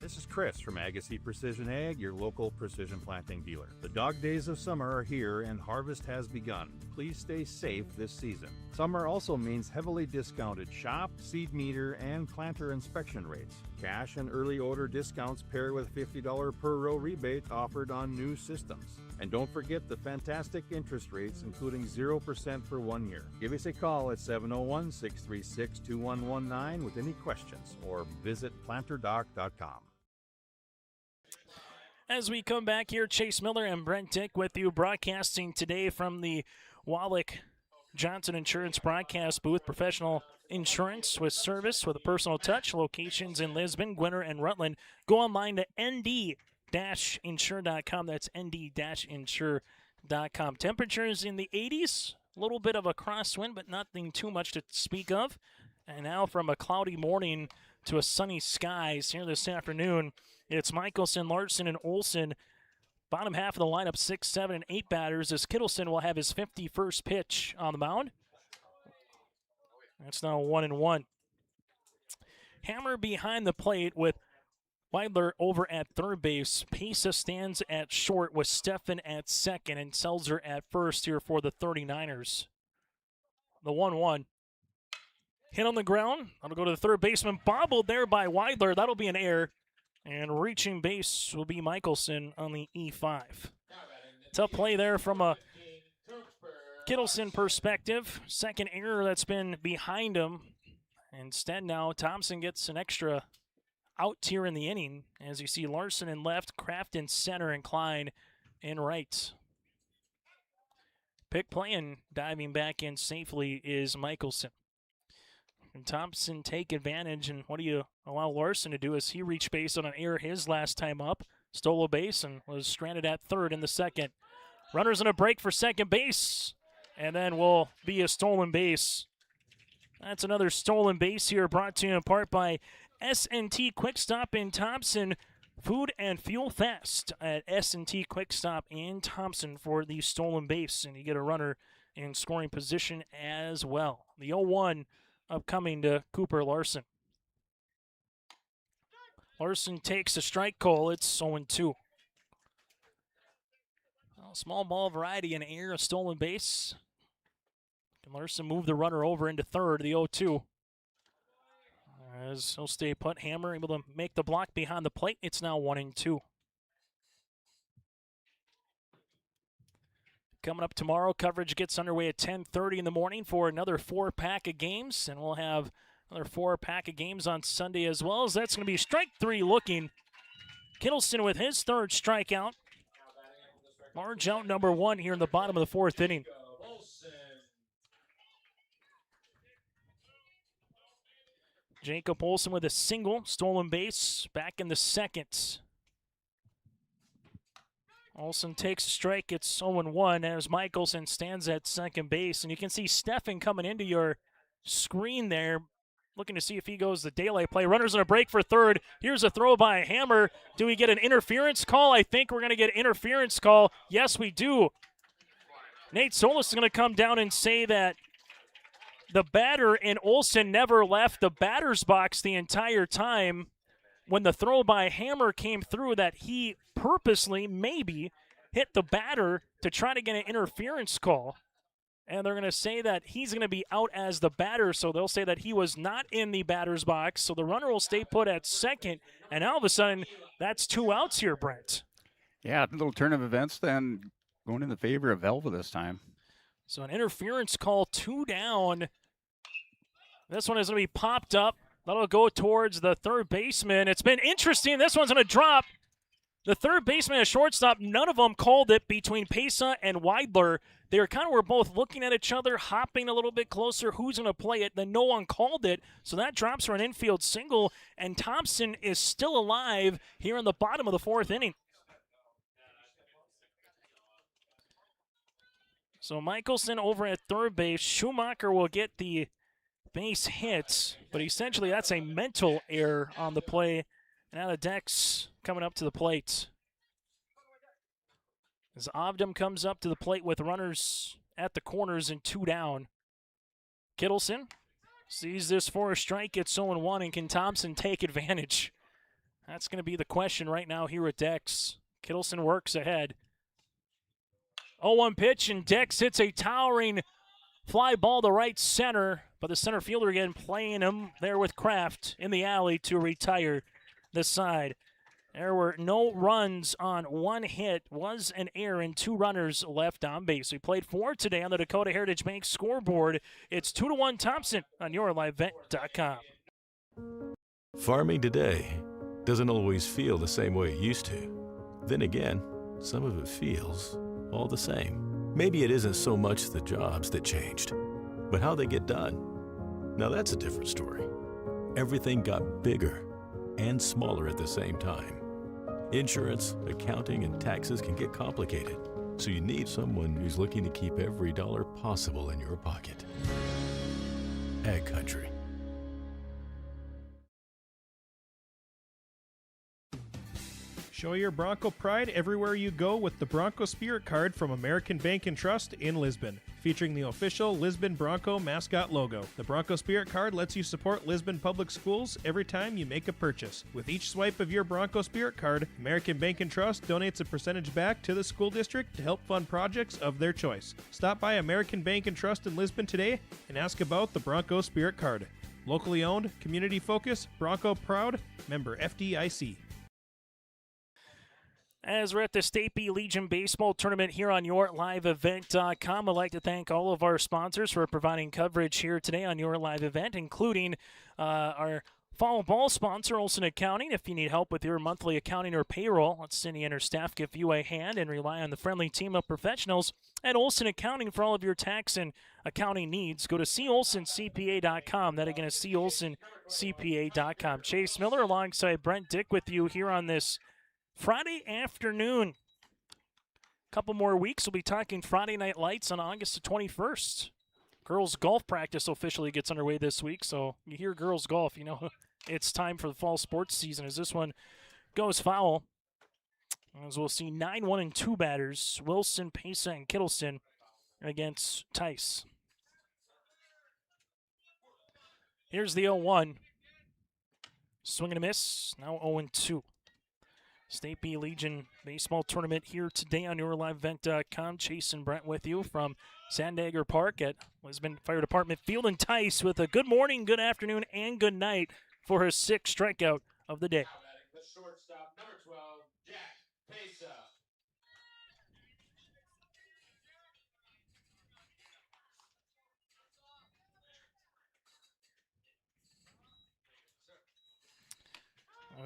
This is Chris from Agassiz Precision Ag, your local precision planting dealer. The dog days of summer are here and harvest has begun. Please stay safe this season. Summer also means heavily discounted shop, seed meter, and planter inspection rates. Cash and early order discounts pair with $50 per row rebate offered on new systems. And don't forget the fantastic interest rates, including 0% for 1 year. Give us a call at 701-636-2119 with any questions, or visit planterdoc.com. As we come back here, Chase Miller and Brent Dick with you, broadcasting today from the Wallach Johnson Insurance broadcast booth. Professional insurance with service with a personal touch. Locations in Lisbon, Gwinner, and Rutland. Go online to nd-insure.com. That's nd-insure.com. Temperatures in the 80s. A little bit of a crosswind, but nothing too much to speak of. And now from a cloudy morning to a sunny skies here this afternoon. It's Michelson, Larson, and Olsen. Bottom half of the lineup, 6, 7, and 8 batters, as Kittleson will have his 51st pitch on the mound. That's now 1-1. Hammer behind the plate with Weidler over at third base. Pesa stands at short with Steffen at second, and Selzer at first here for the 39ers. The 1-1. Hit on the ground. That'll go to the third baseman. Bobbled there by Weidler. That'll be an error. And reaching base will be Michelson on the E5. Tough play there from a Kittleson perspective. Second error that's been behind him. Instead now Thompson gets an extra out here in the inning. As you see Larson in left, Kraft in center, and Klein in right. Pick play and diving back in safely is Michelson. And Thompson take advantage, and what do you allow Larson to do as he reached base on an error his last time up, stole a base, and was stranded at third in the second. Runners in a break for second base, and then will be a stolen base. That's another stolen base here, brought to you in part by S&T Quick Stop in Thompson. Food and fuel fast at S&T Quick Stop in Thompson for the stolen base, and you get a runner in scoring position as well. The 0-1 upcoming to Cooper Larson. Larson takes a strike call. It's 0-2. Well, small ball variety in air, a stolen base. Can Larson move the runner over into third, the 0-2. As he'll stay put, Hammer able to make the block behind the plate. It's now 1-2. Coming up tomorrow, coverage gets underway at 10:30 in the morning for another 4-pack of games, and we'll have another 4-pack of games on Sunday as well. As that's going to be strike 3 looking. Kittleson with his third strikeout. Large out number 1 here in the bottom of the 4th inning. Jacob Olsen with a single, stolen base, back in the second. Olsen takes a strike, it's 0-1 as Michelson stands at second base. And you can see Steffen coming into your screen there, looking to see if he goes the daylight play. Runners in a break for third. Here's a throw by Hammer. Do we get an interference call? I think we're going to get an interference call. Yes, we do. Nate Solis is going to come down and say that the batter and Olsen never left the batter's box the entire time. When the throw by Hammer came through, that he purposely maybe hit the batter to try to get an interference call. And they're going to say that he's going to be out as the batter, so they'll say that he was not in the batter's box. So the runner will stay put at second, and all of a sudden, that's 2 outs here, Brent. Yeah, a little turn of events then going in the favor of Velva this time. So an interference call, 2 down. This one is going to be popped up. That'll go towards the third baseman. It's been interesting. This one's going to drop. The third baseman and shortstop, none of them called it between Pesa and Weidler. They were both looking at each other, hopping a little bit closer. Who's going to play it? Then no one called it. So that drops for an infield single, and Thompson is still alive here in the bottom of the 4th inning. So Michelson over at third base. Schumacher will get the base hit, but essentially that's a mental error on the play. Now the Dex coming up to the plate. As Obdam comes up to the plate with runners at the corners and 2 down. Kittleson sees this for a strike. It's 0-1, and can Thompson take advantage? That's going to be the question right now here at Dex. Kittleson works ahead. 0-1 pitch, and Dex hits a towering fly ball to right center, but the center fielder again playing him there with Kraft in the alley to retire the side. There were no runs on 1 hit, was an error, and 2 runners left on base. We played 4 today on the Dakota Heritage Bank scoreboard. It's 2-1 Thompson on yourlivevet.com. Farming today doesn't always feel the same way it used to. Then again, some of it feels all the same. Maybe it isn't so much the jobs that changed, but how they get done. Now that's a different story. Everything got bigger and smaller at the same time. Insurance, accounting, and taxes can get complicated, so you need someone who's looking to keep every dollar possible in your pocket. Ag Country. Show your Bronco pride everywhere you go with the Bronco Spirit Card from American Bank and Trust in Lisbon, featuring the official Lisbon Bronco mascot logo. The Bronco Spirit Card lets you support Lisbon Public Schools every time you make a purchase. With each swipe of your Bronco Spirit Card, American Bank and Trust donates a percentage back to the school district to help fund projects of their choice. Stop by American Bank and Trust in Lisbon today and ask about the Bronco Spirit Card. Locally owned, community focused, Bronco proud, member FDIC. As we're at the State B Legion Baseball Tournament here on YourLiveEvent.com, I'd like to thank all of our sponsors for providing coverage here today on Your Live Event, including our fall ball sponsor, Olson Accounting. If you need help with your monthly accounting or payroll, let Cindy and her staff give you a hand and rely on the friendly team of professionals at Olson Accounting for all of your tax and accounting needs. Go to colsoncpa.com. That again is colsoncpa.com. Chase Miller alongside Brent Dick with you here on this Friday afternoon. couple more weeks, we'll be talking Friday Night Lights on August the 21st. Girls golf practice officially gets underway this week, so you hear girls golf, you know it's time for the fall sports season as this one goes foul. As we'll see 9, 1, and 2 batters, Wilson, Pesa, and Kittleson against Tice. Here's the 0-1. Swing and a miss, now 0-2. State B Legion Baseball Tournament here today on YourLiveEvent.com. Chase and Brent with you from Sandager Park at Lisbon Fire Department Field in Tice with a good morning, good afternoon, and good night for his 6th strikeout of the day. The shortstop, number 12, Jack Pesa.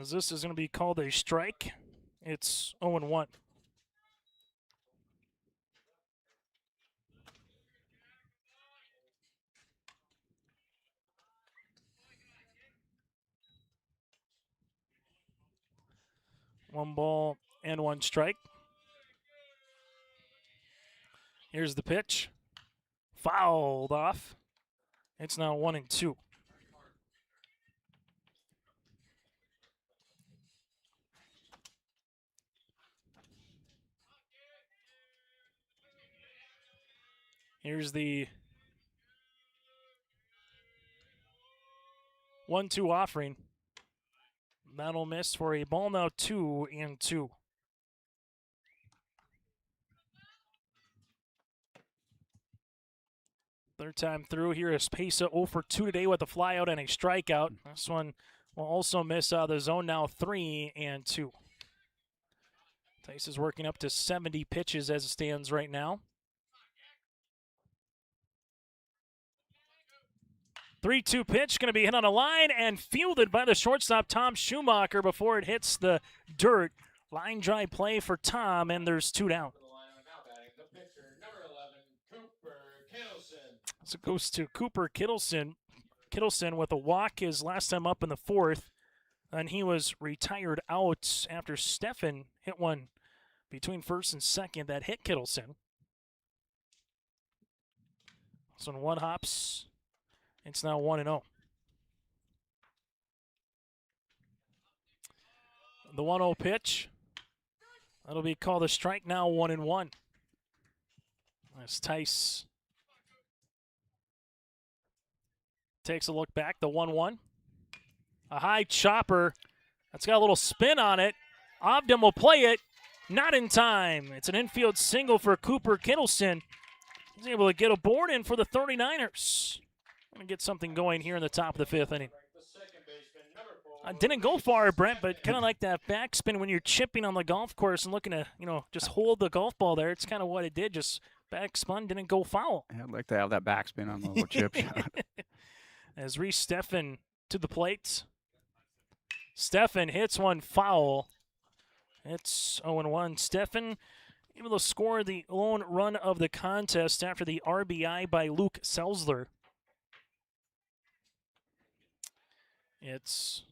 As this is going to be called a strike, it's 0-1. One ball and one strike. Here's the pitch. Fouled off. It's now 1-2. Here's the 1-2 offering. That'll miss for a ball now 2-2. Third time through here is Pesa 0 for 2 today with a flyout and a strikeout. This one will also miss out of the zone now 3-2. Tice is working up to 70 pitches as it stands right now. 3-2 pitch, going to be hit on a line and fielded by the shortstop, Tom Schumacher, before it hits the dirt. Line drive play for Tom, and there's 2 down. The pitcher, number 11, Cooper Kittleson. So it goes to Cooper Kittleson. Kittleson with a walk his last time up in the 4th, and he was retired out after Stefan hit one between 1st and 2nd that hit Kittleson. So in 1 hops, it's now 1-0. The 1-0 pitch. That'll be called a strike now, 1-1. As Tice takes a look back, the 1-1. A high chopper. That's got a little spin on it. Obdam will play it. Not in time. It's an infield single for Cooper Kittleson. He's able to get a board in for the 39ers. Going to get something going here in the top of the 5th inning. Didn't go far, Brent, but kind of like that backspin when you're chipping on the golf course and looking to, just hold the golf ball there. It's kind of what it did, just backspun, didn't go foul. Yeah, I'd like to have that backspin on the little chip shot. As Reese Steffen to the plate. Steffen hits one foul. It's 0-1. Steffen able to score the lone run of the contest after the RBI by Luke Selzler. It's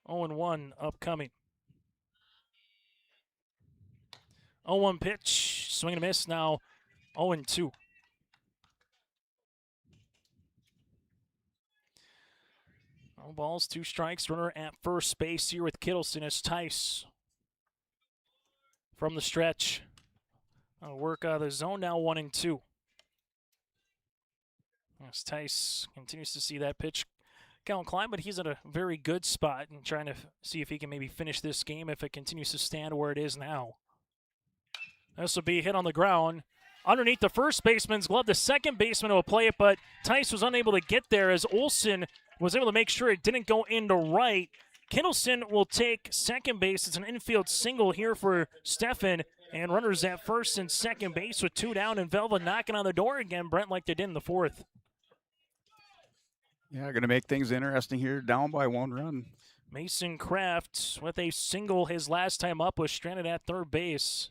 0-1 upcoming. 0-1 pitch, swing and a miss, now 0-2. No balls, 2 strikes, runner at first base here with Kittleson as Tice from the stretch. Work out of the zone, now 1-2. As Tice continues to see that pitch count climb, but he's at a very good spot and trying to see if he can maybe finish this game if it continues to stand where it is now. This will be hit on the ground. Underneath the first baseman's glove, the second baseman will play it, but Tice was unable to get there as Olsen was able to make sure it didn't go into right. Kittleson will take second base. It's an infield single here for Steffen, and runners at first and second base with 2 down, and Velva knocking on the door again, Brent, like they did in the 4th. Yeah, going to make things interesting here, down by 1 run. Mason Kraft with a single his last time up was stranded at third base.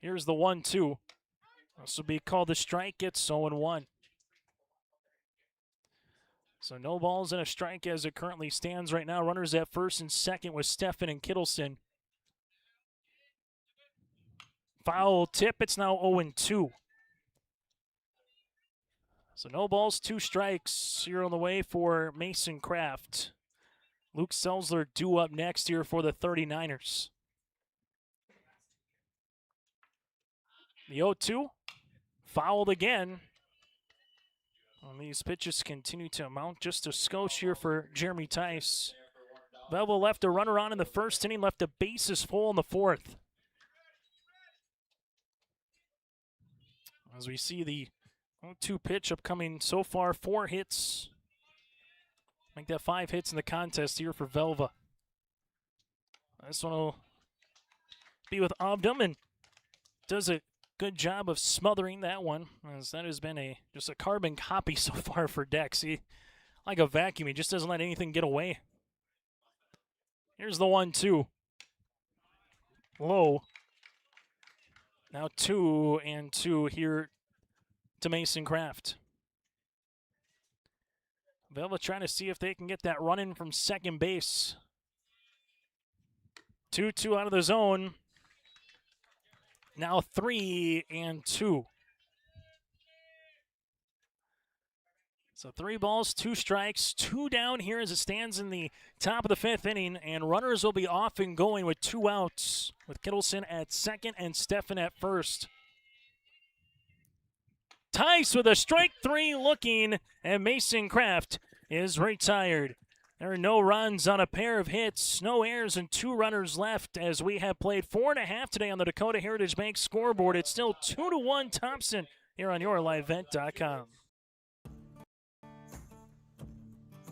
Here's the 1-2. This will be called a strike. It's 0-1. So no balls and a strike as it currently stands right now. Runners at first and second with Steffen and Kittleson. Foul tip. It's now 0-2. So no balls, 2 strikes here on the way for Mason Kraft. Luke Selzler due up next here for the 39ers. The 0-2, fouled again. And these pitches continue to amount just a skosh here for Jeremy Tice. Velva left a runner on in the first inning, left a bases full in the fourth. As we see the 0-2 pitch upcoming so far, 4 hits. Make that 5 hits in the contest here for Velva. This one will be with Obdam and does a good job of smothering that one, as that has been just a carbon copy so far for Dex. He, like a vacuum, he just doesn't let anything get away. Here's the 1-2. Low. Now 2-2 here to Mason Kraft. Velva trying to see if they can get that run in from second base. 2-2 out of the zone. Now 3-2. So 3 balls, 2 strikes, 2 down here as it stands in the top of the 5th inning, and runners will be off and going with 2 outs, with Kittleson at second and Steffen at first. Tice with a strike 3 looking, and Mason Kraft is retired. There are no runs on a pair of hits, no errors, and 2 runners left as we have played 4.5 today on the Dakota Heritage Bank scoreboard. It's still 2-1 Thompson here on YourLiveVent.com.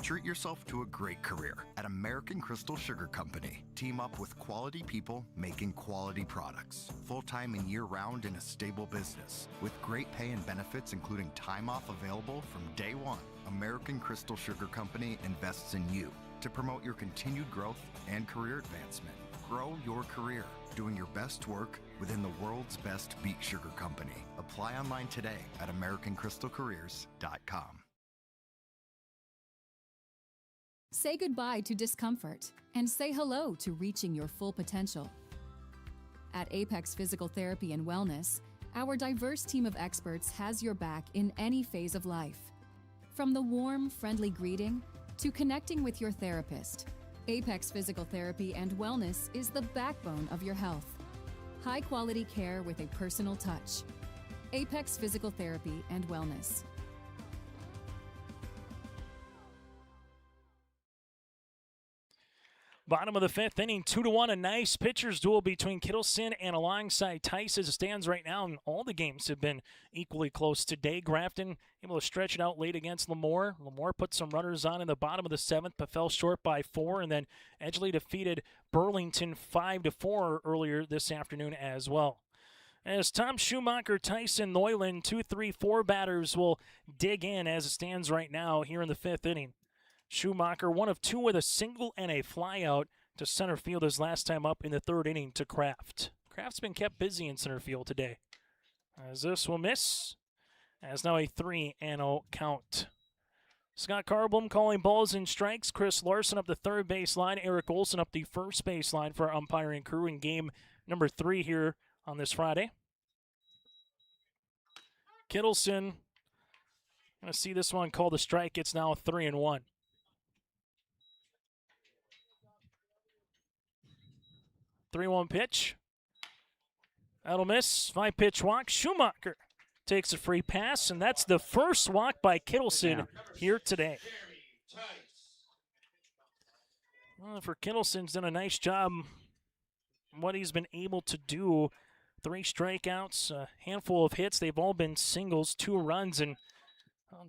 Treat yourself to a great career at American Crystal Sugar Company. Team up with quality people making quality products. Full-time and year-round in a stable business. With great pay and benefits including time off available from day one. American Crystal Sugar Company invests in you to promote your continued growth and career advancement. Grow your career doing your best work within the world's best beet sugar company. Apply online today at AmericanCrystalCareers.com. Say goodbye to discomfort and say hello to reaching your full potential. At Apex Physical Therapy and Wellness, our diverse team of experts has your back in any phase of life. From the warm, friendly greeting to connecting with your therapist, Apex Physical Therapy and Wellness is the backbone of your health. High-quality care with a personal touch. Apex Physical Therapy and Wellness. Bottom of the 5th inning, 2-1, a nice pitcher's duel between Kittleson and alongside Tice as it stands right now, and all the games have been equally close today. Grafton able to stretch it out late against Lemoore. Lemoore put some runners on in the bottom of the 7th, but fell short by 4, and then Edgeley defeated Burlington 5-4 earlier this afternoon as well. As Tom Schumacher, Tyson Neuland, 2, 3, 4 batters will dig in as it stands right now here in the 5th inning. Schumacher, 1 of 2 with a single and a flyout to center field his last time up in the 3rd inning to Kraft. Kraft's been kept busy in center field today. As this will miss, as now a 3-0 count. Scott Carblum calling balls and strikes. Chris Larson up the 3rd baseline. Eric Olson up the 1st baseline for our umpiring crew in game number 3 here on this Friday. Kittleson, going to see this one called a strike. It's now 3-1. 3-1 pitch. That'll miss. 5-pitch walk. Schumacher takes a free pass, and that's the first walk by Kittleson here today. Well, for Kittleson's done a nice job what he's been able to do. 3 strikeouts, a handful of hits. They've all been singles, 2 runs, and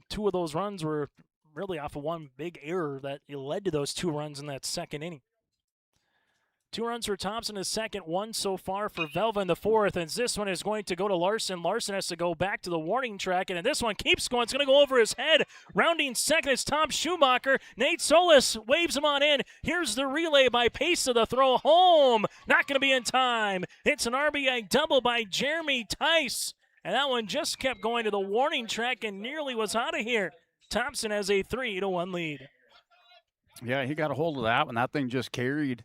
2 of those runs were really off of one big error that led to those 2 runs in that 2nd inning. 2 runs for Thompson in the 2nd, 1 so far for Velva in the 4th, and this one is going to go to Larson. Larson has to go back to the warning track, and this one keeps going. It's going to go over his head. Rounding second is Tom Schumacher. Nate Solis waves him on in. Here's the relay by Pace of the throw home. Not going to be in time. It's an RBI double by Jeremy Tice, and that one just kept going to the warning track and nearly was out of here. Thompson has a 3-1 lead. Yeah, he got a hold of that one. That thing just carried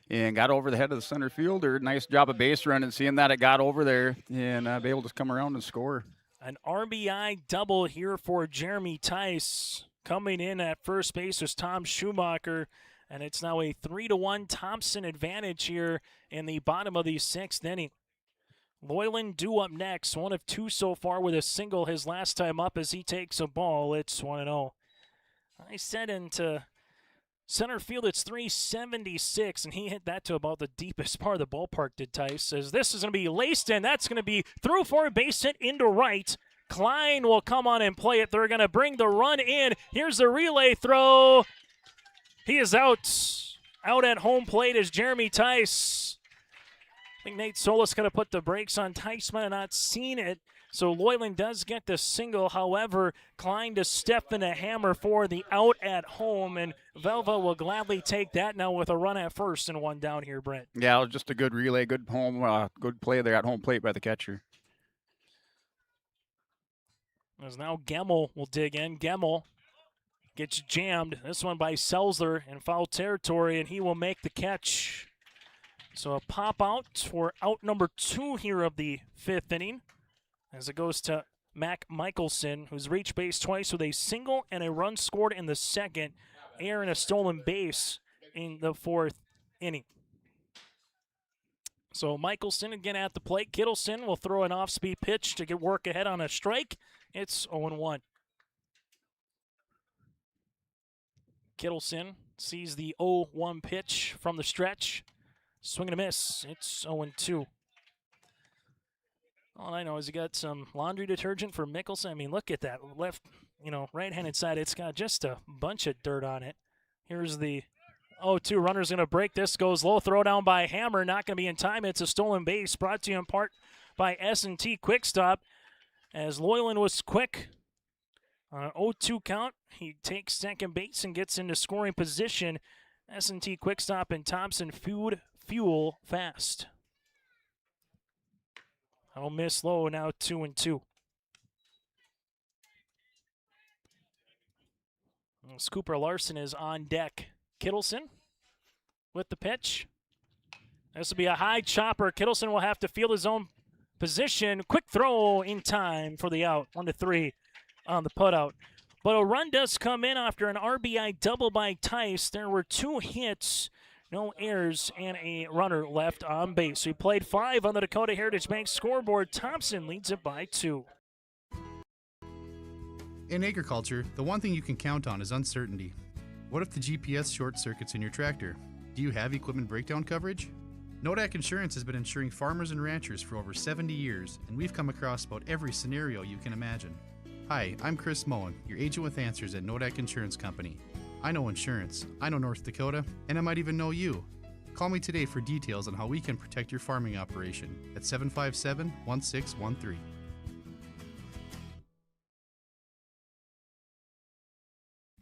and got over the head of the center fielder. Nice job of base running, seeing that it got over there and be able to come around and score. An RBI double here for Jeremy Tice. Coming in at first base was Tom Schumacher, and it's now a 3-1 Thompson advantage here in the bottom of the sixth inning. Loyland due up next, 1 of 2 so far with a single his last time up as he takes a ball. It's 1-0. I said into center field it's 376, and he hit that to about the deepest part of the ballpark, did Tice. As this is going to be laced in, that's going to be through for a base hit into right. Klein will come on and play it. They're going to bring the run in. Here's the relay throw. He is out. Out at home plate is Jeremy Tice. I think Nate Solis going to put the brakes on. Tice might have not seen it. So Loyland does get the single. However, Klein to step in a hammer for the out at home, and Velva will gladly take that now with a run at first and 1 down here, Brent. Yeah, it was just a good relay, good play there at home plate by the catcher. As now Gemmel will dig in. Gemmel gets jammed. This one by Selzer in foul territory, and he will make the catch. So a pop out for out number 2 here of the 5th inning, as it goes to Mac Michelson, who's reached base twice with a single and a run scored in the second, error and a stolen base in the 4th inning. So Michelson again at the plate. Kittleson will throw an off-speed pitch to get work ahead on a strike. It's 0-1. Kittleson sees the 0-1 pitch from the stretch. Swing and a miss. It's 0-2. All I know is you got some laundry detergent for Mickelson. I mean, look at that left, right-handed side. It's got just a bunch of dirt on it. Here's the 0-2. Runner's going to break. This goes low. Throw down by Hammer. Not going to be in time. It's a stolen base. Brought to you in part by S&T Quick Stop. As Loyland was quick on an 0-2 count, he takes second base and gets into scoring position. S&T Quick Stop and Thompson fuel fast. I'll miss low, now 2-2. Cooper Larson is on deck. Kittleson with the pitch. This will be a high chopper. Kittleson will have to field his own position. Quick throw in time for the out. 1-3 on the putout. But a run does come in after an RBI double by Tice. There were 2 hits, no errors, and a runner left on base. So he played 5 on the Dakota Heritage Bank scoreboard. Thompson leads it by 2. In agriculture, the one thing you can count on is uncertainty. What if the GPS short circuits in your tractor? Do you have equipment breakdown coverage? Nodak Insurance has been insuring farmers and ranchers for over 70 years, and we've come across about every scenario you can imagine. Hi, I'm Chris Moen, your agent with answers at Nodak Insurance Company. I know insurance, I know North Dakota, and I might even know you. Call me today for details on how we can protect your farming operation at 757-1613.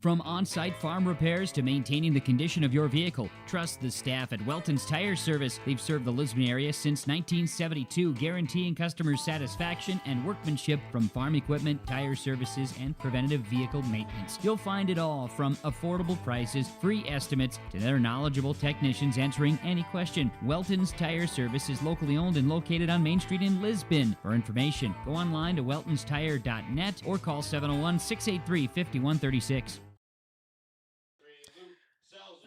From on-site farm repairs to maintaining the condition of your vehicle, trust the staff at Welton's Tire Service. They've served the Lisbon area since 1972, guaranteeing customers satisfaction and workmanship from farm equipment, tire services, and preventative vehicle maintenance. You'll find it all from affordable prices, free estimates, to their knowledgeable technicians answering any question. Welton's Tire Service is locally owned and located on Main Street in Lisbon. For information, go online to weltonstire.net or call 701-683-5136.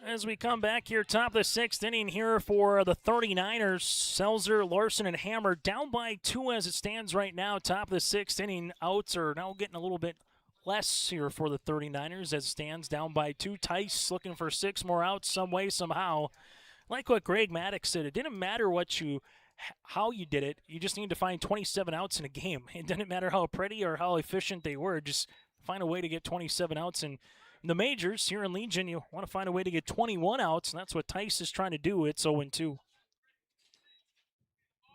As we come back here, top of the 6th inning here for the 39ers, Selzer, Larson, and Hammer down by 2 as it stands right now. Top of the 6th inning, outs are now getting a little bit less here for the 39ers as it stands down by 2. Tice looking for 6 more outs some way, somehow. Like what Greg Maddox said, it didn't matter how you did it. You just need to find 27 outs in a game. It didn't matter how pretty or how efficient they were. Just find a way to get 27 outs. And in the majors here in Legion, you want to find a way to get 21 outs, and that's what Tice is trying to do. It's 0-2.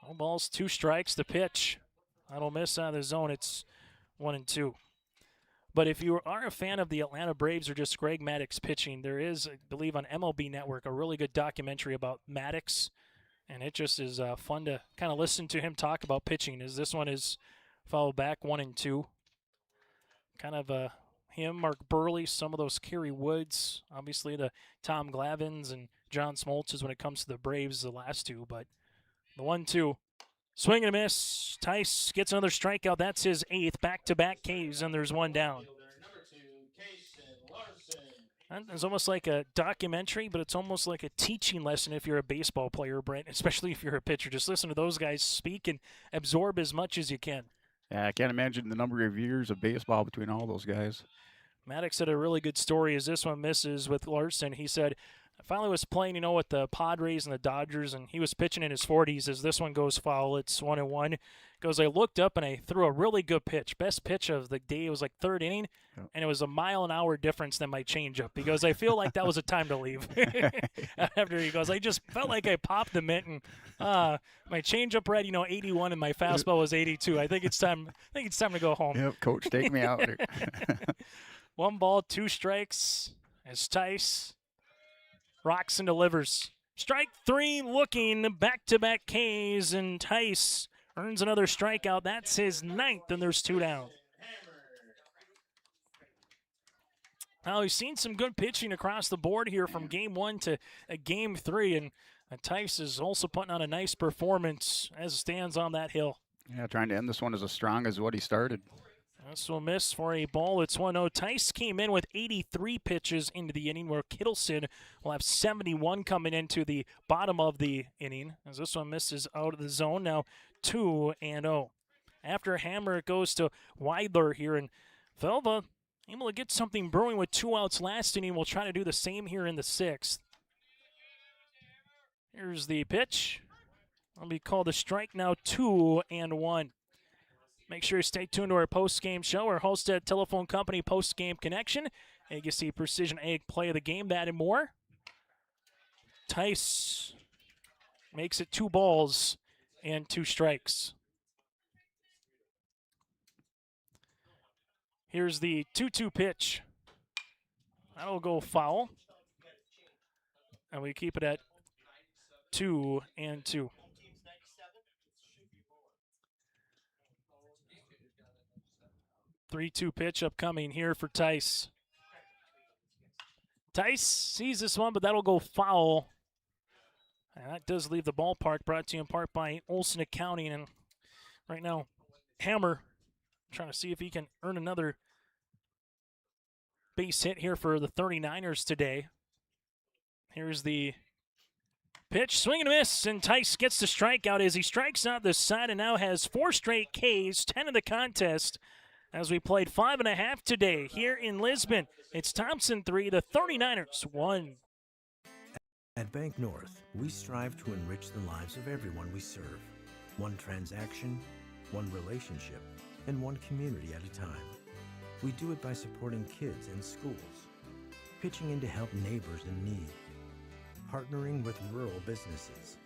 No balls, 2 strikes. The pitch. That'll miss out of the zone. It's 1-2. But if you are a fan of the Atlanta Braves or just Greg Maddox pitching, there is, I believe, on MLB Network, a really good documentary about Maddox, and it just is fun to kind of listen to him talk about pitching. As this one is fouled back 1-2. Kind of him, Mark Burley, some of those Kerry Woods, obviously the Tom Glavins and John Smoltz's when it comes to the Braves, the last two. But the 1-2, swing and a miss. Tice gets another strikeout. That's his 8th. Back-to-back Ks, and there's one down. It's almost like a documentary, but it's almost like a teaching lesson if you're a baseball player, Brent, especially if you're a pitcher. Just listen to those guys speak and absorb as much as you can. Yeah, I can't imagine the number of years of baseball between all those guys. Maddox said a really good story as this one misses with Larson. He said, I finally was playing, with the Padres and the Dodgers, and he was pitching in his 40s. As this one goes foul, it's 1-1. Goes, I looked up and I threw a really good pitch. Best pitch of the day. It was like 3rd inning, and it was a mile-an-hour difference than my changeup. He goes, I feel like that was a time to leave. After he goes, I just felt like I popped the mitt, and my changeup read, 81, and my fastball was 82. I think it's time to go home. Yep, coach, take me out. 1 ball, 2 strikes as Tice rocks and delivers. Strike 3 looking, back-to-back Ks, and Tice earns another strikeout. That's his 9th, and there's 2 down. Now, we've seen some good pitching across the board here from Game 1 to Game 3, and Tice is also putting on a nice performance as it stands on that hill. Yeah, trying to end this one as strong as what he started. This will miss for a ball. It's 1-0. Tice came in with 83 pitches into the inning, where Kittleson will have 71 coming into the bottom of the inning, as this one misses out of the zone. Now 2-0. After Hammer, it goes to Weidler here, and Velva able to get something brewing with 2 outs last inning. We'll try to do the same here in the 6th. Here's the pitch. That'll be called a strike now, 2-1. Make sure you stay tuned to our post-game show, our Holstead Telephone Company post-game connection. And you can see Precision Ag play of the game, that and more. Tice makes it 2 balls and 2 strikes. Here's the 2-2 pitch. That'll go foul. And we keep it at 2-2. 3-2 pitch upcoming here for Tice. Tice sees this one, but that'll go foul. And that does leave the ballpark, brought to you in part by Olson Accounting. And right now, Hammer trying to see if he can earn another base hit here for the 39ers today. Here's the pitch, swing and a miss, and Tice gets the strikeout as he strikes out this side and now has 4 straight Ks, 10 in the contest. As we played 5.5 today here in Lisbon. It's Thompson 3, the 39ers 1. At Bank North, we strive to enrich the lives of everyone we serve. One transaction, one relationship, and one community at a time. We do it by supporting kids and schools, pitching in to help neighbors in need, partnering with rural businesses,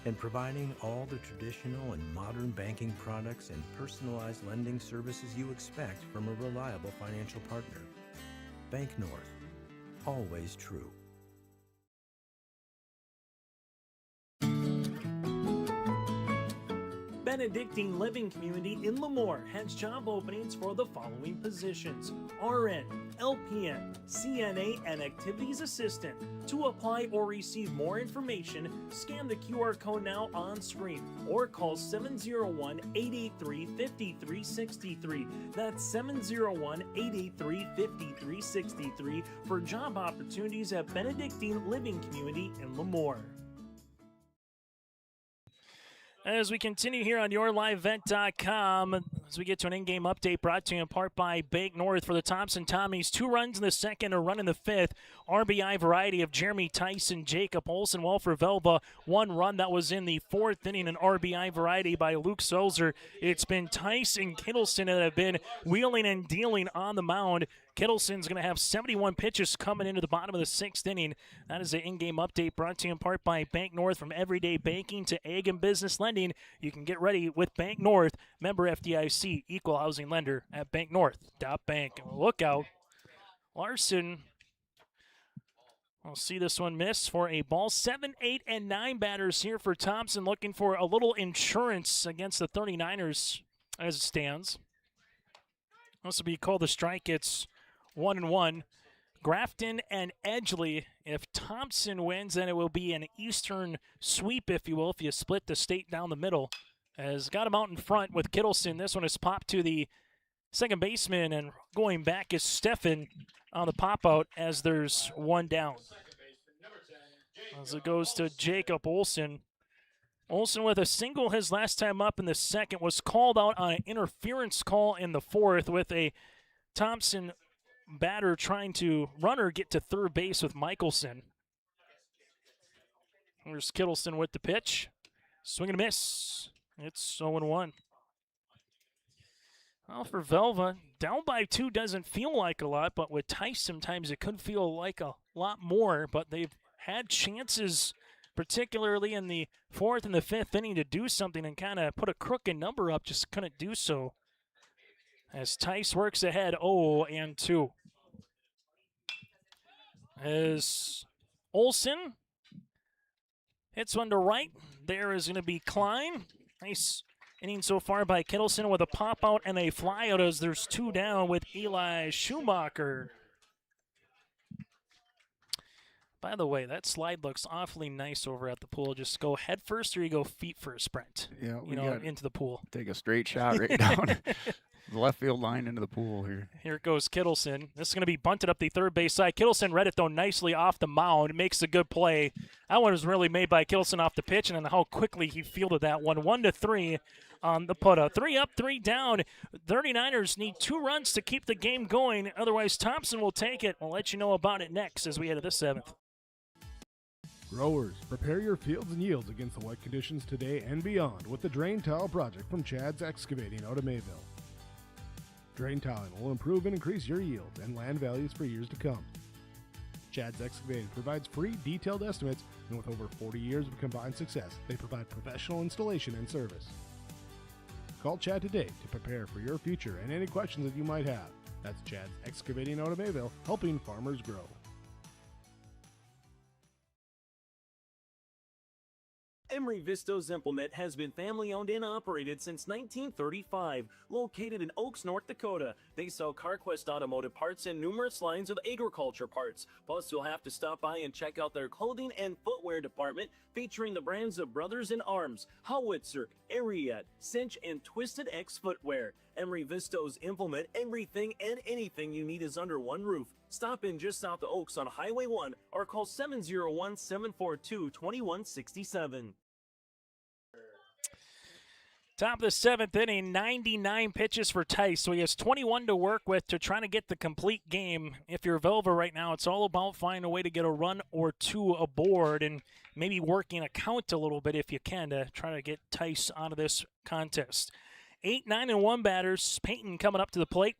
and providing all the traditional and modern banking products and personalized lending services you expect from a reliable financial partner. Bank North, always true. Benedictine Living Community in Lemoore has job openings for the following positions: RN, LPN, CNA, and Activities Assistant. To apply or receive more information, scan the QR code now on screen or call 701-883-5363. That's 701-883-5363 for job opportunities at Benedictine Living Community in Lemoore. As we continue here on YourLiveVent.com, as we get to an in-game update brought to you in part by Bank North for the Thompson Tommies. 2 runs in the 2nd, a run in the 5th. RBI variety of Jeremy Tyson, Jacob Olsen, well for Velva. 1 run that was in the 4th inning, an RBI variety by Luke Selzer. It's been Tyson and Kittleson that have been wheeling and dealing on the mound. Kittleson's going to have 71 pitches coming into the bottom of the 6th inning. That is the in-game update brought to you in part by Bank North. From everyday banking to ag and business lending, you can get ready with Bank North. Member FDIC, equal housing lender at banknorth.bank. Look out. Larson, we'll see this one miss for a ball. 7, 8, and 9 batters here for Thompson, looking for a little insurance against the 39ers as it stands. This will be called the strike. It's 1-1. Grafton and Edgeley. If Thompson wins, then it will be an Eastern sweep, if you will, if you split the state down the middle. Has got him out in front with Kittleson. This one is popped to the second baseman, and going back is Steffen on the pop-out as there's one down. As it goes to Jacob Olson. Olson with a single his last time up in the second, was called out on an interference call in the fourth with a Thompson batter trying to runner get to third base with Michelson. Here's Kittleson with the pitch. Swing and a miss. It's 0-1. Well, for Velva, down by 2 doesn't feel like a lot, but with Tice sometimes it could feel like a lot more, but they've had chances, particularly in the 4th and the 5th inning, to do something and kind of put a crooked number up, just couldn't do so. As Tice works ahead 0-2. As Olson hits one to right, there is going to be Klein. Nice inning so far by Kittleson with a pop-out and a fly-out as there's 2 down with Eli Schumacher. By the way, that slide looks awfully nice over at the pool. Just go head first or you go feet first, Brent? Yeah, into the pool. Take a straight shot right down the left field line into the pool here. Here goes Kittleson. This is going to be bunted up the third base side. Kittleson read it, though, nicely off the mound. Makes a good play. That one was really made by Kittleson off the pitch, and then how quickly he fielded that one. 1-3 on the put-up. 3 up, 3 down. 39ers need 2 runs to keep the game going. Otherwise, Thompson will take it. We'll let you know about it next as we head to the 7th. Growers, prepare your fields and yields against the wet conditions today and beyond with the Drain Tile project from Chad's Excavating out of Mayville. Drain tiling will improve and increase your yields and land values for years to come. Chad's Excavating provides free detailed estimates, and with over 40 years of combined success, they provide professional installation and service. Call Chad today to prepare for your future and any questions that you might have. That's Chad's Excavating out of Mayville, helping farmers grow. Emery Vistos Implement has been family-owned and operated since 1935. Located in Oaks, North Dakota, they sell CarQuest automotive parts and numerous lines of agriculture parts. Plus, you'll have to stop by and check out their clothing and footwear department, featuring the brands of Brothers in Arms, Howitzer, Ariat, Cinch, and Twisted X Footwear. Emery Vistos Implement, everything and anything you need is under one roof. Stop in just south of Oaks on Highway 1 or call 701-742-2167. Top of the 7th inning, 99 pitches for Tice, so he has 21 to work with to try to get the complete game. If you're Velva right now, it's all about finding a way to get a run or 2 aboard and maybe working a count a little bit if you can to try to get Tice out of this contest. 8, 9, and 1 batters. Payton coming up to the plate.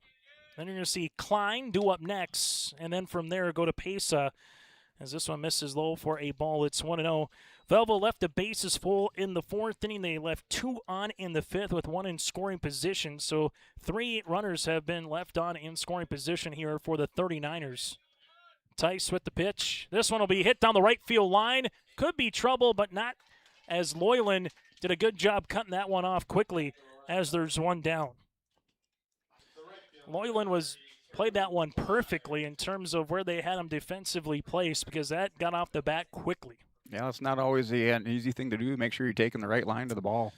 Then you're going to see Klein due up next, and then from there go to Pesa as this one misses low for a ball. It's 1-0. Velva left the bases full in the 4th inning. They left 2 on in the 5th with 1 in scoring position. So 3 runners have been left on in scoring position here for the 39ers. Tice with the pitch. This one will be hit down the right field line. Could be trouble, but not, as Loyland did a good job cutting that one off quickly as there's 1 down. Loyland played that one perfectly in terms of where they had him defensively placed because that got off the bat quickly. Yeah, it's not always an easy thing to do. Make sure you're taking the right line to the ball.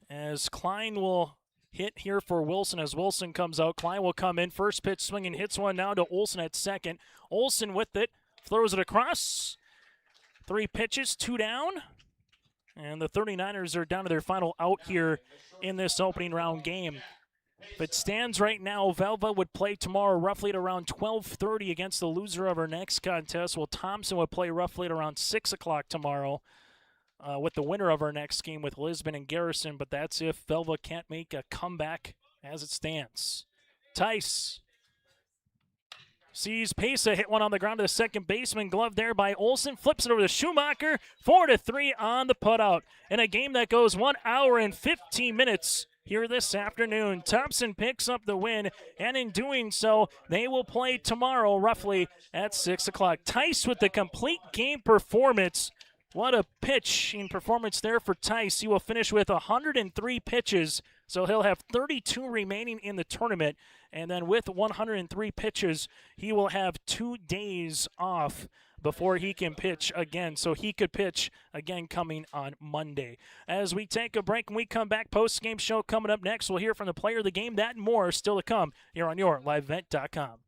As Klein will hit here for Wilson as Wilson comes out. Klein will come in. First pitch swinging, hits one now to Olson at second. Olson with it, throws it across. 3 pitches, 2 down. And the 39ers are down to their final out here in this opening round game. If it stands right now, Velva would play tomorrow roughly at around 12:30 against the loser of our next contest, while Thompson would play roughly at around 6 o'clock tomorrow with the winner of our next game with Lisbon and Garrison, but that's if Velva can't make a comeback as it stands. Tice sees Pesa hit one on the ground to the second baseman. Glove there by Olson. Flips it over to Schumacher. 4-3 on the putout. In a game that goes 1 hour and 15 minutes here this afternoon. Thompson picks up the win, and in doing so, they will play tomorrow roughly at 6 o'clock. Tice with the complete game performance. What a pitching performance there for Tice. He will finish with 103 pitches So he'll have 32 remaining in the tournament, and then with 103 pitches, he will have 2 days off before he can pitch again. So he could pitch again coming on Monday. As we take a break and we come back, post-game show coming up next. We'll hear from the player of the game. That and more still to come here on your LiveEvent.com.